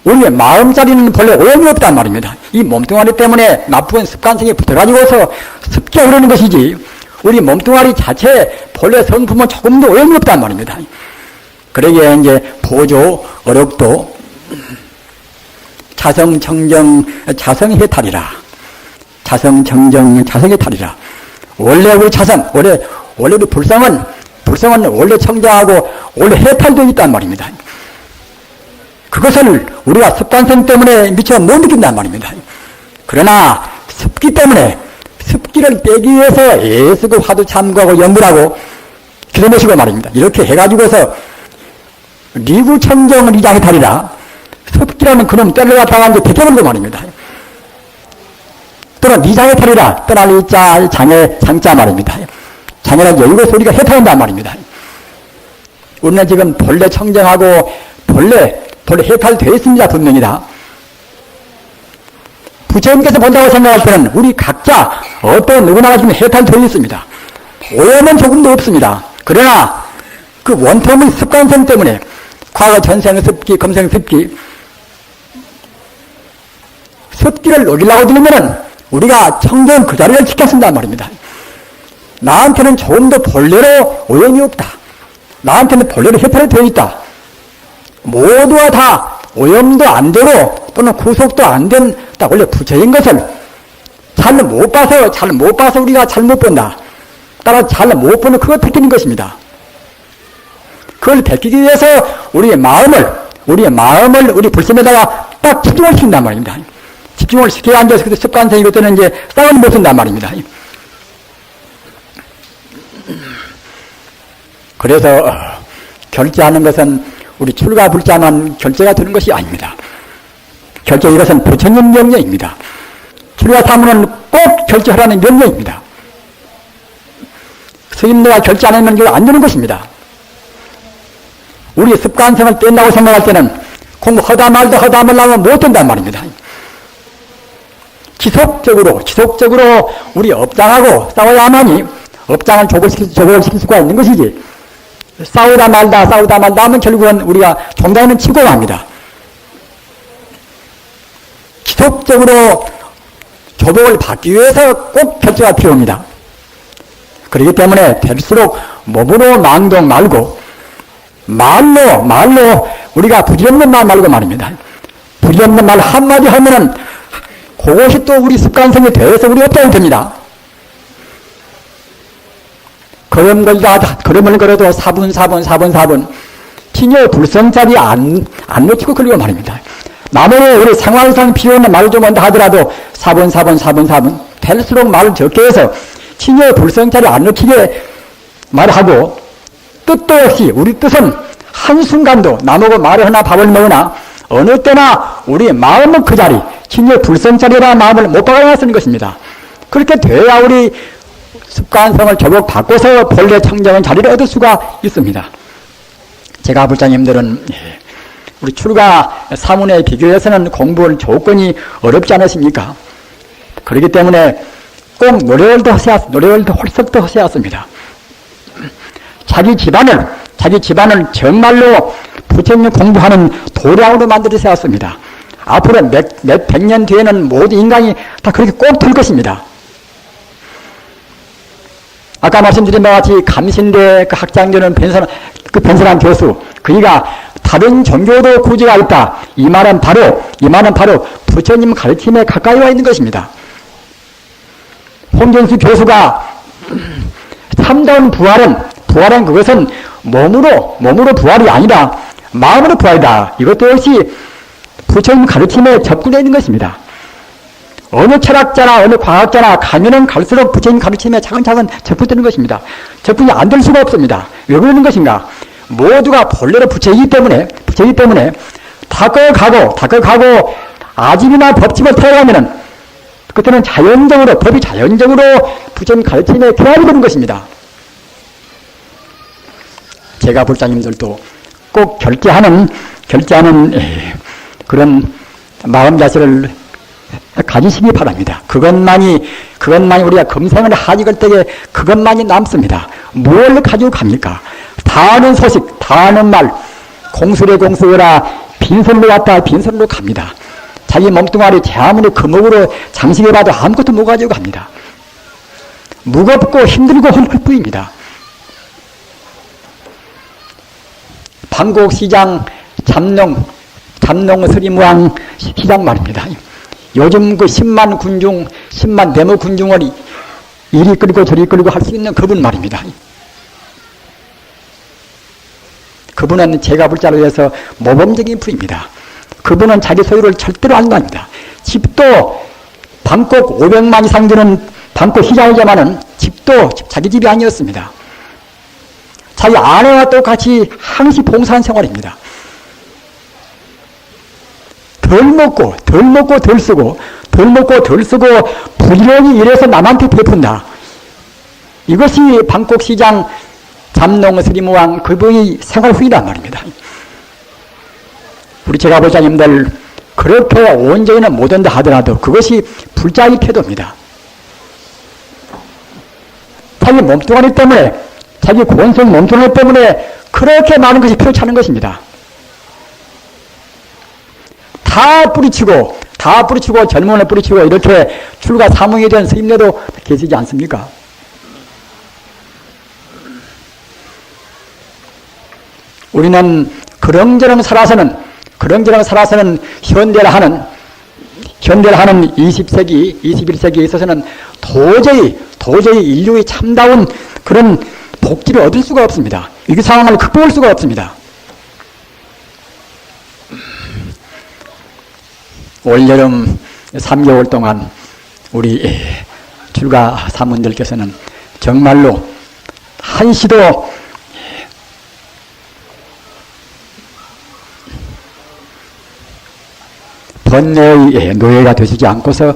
우리의 마음자리는 본래 오염이 없단 말입니다. 이 몸뚱아리 때문에 나쁜 습관성이 붙어가지고서 습기가 흐르는 것이지 우리 몸뚱아리 자체 본래 성품은 조금도 오염이 없단 말입니다. 그러기에 이제 보조, 어력도, 자성청정, 자성해탈이라. 자성청정, 자성해탈이라. 원래 우리 자성, 원래 우리 불성은 원래 청정하고 원래 해탈도 있단 말입니다. 그것을 우리가 습관성 때문에 미처 못 느낀단 말입니다. 그러나 습기 때문에 습기를 빼기 위해서 애쓰고 화두 참고하고 연불하고 기도하시고 말입니다. 이렇게 해가지고서 리구청정 리장해탈이라 습기라는 그놈 떼려가 당한 게 벗겨버리고 말입니다. 또는 리장해탈이라 떠날 이자 장애 장자 말입니다. 장애는 여기서 우리가 해탈한단 말입니다. 우리는 지금 본래 청정하고 본래 해탈되어 있습니다. 분명이다. 부처님께서 본다고 생각할 때는 우리 각자 어떤 누구나가 지금 해탈되어 있습니다. 오염은 조금도 없습니다. 그러나 그 원통의 습관성 때문에 과거 전생 습기, 금생 습기, 습기를 녹이려고 들으면은 우리가 청정 그 자리를 지켰습니다 말입니다. 나한테는 조금도 본래로 오염이 없다. 나한테는 본래로 해탈이 되어 있다. 모두가 다 오염도 안 되고 또는 구속도 안 된 딱 원래 부처인 것을 잘 못 봐서 우리가 잘못 본다. 따라 잘 못 보는 그걸 밝히는 것입니다. 그걸 밝히기 위해서 우리의 마음을 우리 불심에다가 딱 집중을 시킨단 말입니다. 집중을 시켜야 앉아서 그 습관성이 그때는 이제 싸움을 못 쓴단 말입니다. 그래서 결제하는 것은 우리 출가불자만 결제가 되는 것이 아닙니다. 결제 이것은 부처님 명령입니다. 출가사무는 꼭 결제하라는 명령입니다. 스님네가 결제 안 하면 이거 안 되는 것입니다. 우리 습관성을 뗀다고 생각할 때는 공부하다 말면 못 된단 말입니다. 지속적으로 우리 업장하고 싸워야만이 업장을 조골시킬 수가 있는 것이지 싸우다 말다 하면 결국은 우리가 종단은 치고 맙니다. 지속적으로 조복을 받기 위해서 꼭 결제가 필요합니다. 그렇기 때문에 될수록 몸으로 망동 말고 말로 우리가 부질없는 말 말고 말입니다. 부질없는 말 한마디 하면은 그것이 또 우리 습관성이 되어서 우리 업장이 됩니다. 걸음을 걸어도 4분 진여 불성자리 안 놓치고 걸리고 말입니다. 나머지 우리 생활상 필요한 말을 좀 한다 하더라도 4분 될수록 말을 적게 해서 진여 불성자리 안 놓치게 말하고 뜻도 없이 우리 뜻은 한순간도 나보고 말을 하나 밥을 먹으나 어느 때나 우리 마음은 그 자리 진여 불성자리라는 마음을 못 박아야 쓰는 것입니다. 그렇게 돼야 우리 습관성을 조복 바꿔서 본래 청정한 자리를 얻을 수가 있습니다. 제가 불자님들은 우리 출가 사문에 비교해서는 공부할 조건이 어렵지 않으십니까? 그렇기 때문에 꼭 노래월도 홀석도 하셔야 합니다. 자기 집안을 정말로 부처님 공부하는 도량으로 만들어야 합니다. 앞으로 몇 백년 뒤에는 모든 인간이 다 그렇게 꼭 될 것입니다. 아까 말씀드린 바와 같이 감신대 그 학장되는 변선한 교수, 그이가 다른 종교도 구조가 있다. 이 말은 바로 부처님 가르침에 가까이 와 있는 것입니다. 홍준수 교수가 참다운 부활은 그것은 몸으로 부활이 아니라 마음으로 부활이다. 이것도 역시 부처님 가르침에 접근되어 있는 것입니다. 어느 철학자나 어느 과학자나 가면은 갈수록 부처님 가르침에 차근차근 접근되는 것입니다. 접근이 안 될 수가 없습니다. 왜 그러는 것인가? 모두가 본래로 부처이기 때문에 닦아가고 아집이나 법칙을 태워가면은 그때는 법이 자연적으로 부처님 가르침에 결합이 되는 것입니다. 제가 불자님들도 꼭 결제하는 그런 마음 자세를 가지시기 바랍니다. 그것만이 우리가 금생을 하직할 때에 그것만이 남습니다. 뭘 가지고 갑니까? 다 아는 소식, 다 아는 말, 공수래 공수여라 빈손으로 왔다 빈손으로 갑니다. 자기 몸뚱아리 제 아무리 금옥으로 장식해봐도 아무것도 못 가지고 갑니다. 무겁고 힘들고 헐헐뿐입니다. 방곡시장 잠농 서리무왕 시장 말입니다. 요즘 그 10만 군중 10만 대모 군중을 이리 끌고 저리 끌고 할 수 있는 그분 말입니다. 그분은 제가 볼 자로 해서 모범적인 분입니다. 그분은 자기 소유를 절대로 안 합니다. 집도 방콕 500만 이상 되는 방콕 시장이지만은 집도 자기 집이 아니었습니다. 자기 아내와 똑같이 항시 봉사한 생활입니다. 덜 먹고 덜 쓰고 부지런히 일해서 남한테 베푼다. 이것이 방콕 시장 잠농 스리무왕 그분이 생활 후이란 말입니다. 우리 제가보자님들 그렇게 온전히는 못한다 하더라도 그것이 불자의 태도입니다. 자기 몸뚱아리 때문에 자기 권성 몸뚱아리 때문에 그렇게 많은 것이 필요치 않은 것입니다. 다 뿌리치고 젊은을 뿌리치고 이렇게 출가 사몽에 대한 스님네도 계시지 않습니까? 우리는 그렁저렁 살아서는 현대를 하는 20세기, 21세기에 있어서는 도저히 인류의 참다운 그런 복지를 얻을 수가 없습니다. 이 상황을 극복할 수가 없습니다. 올여름 3개월 동안 우리 출가 사문들께서는 정말로 한시도 번뇌의 노예가 되시지 않고서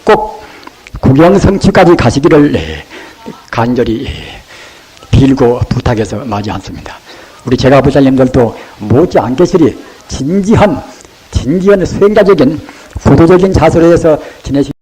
꼭 국영성취까지 가시기를 간절히 빌고 부탁해서 마지 않습니다. 우리 제가부장님들도 못지않게시리 진지한 수행자적인 구도적인 자세로 해서 지내시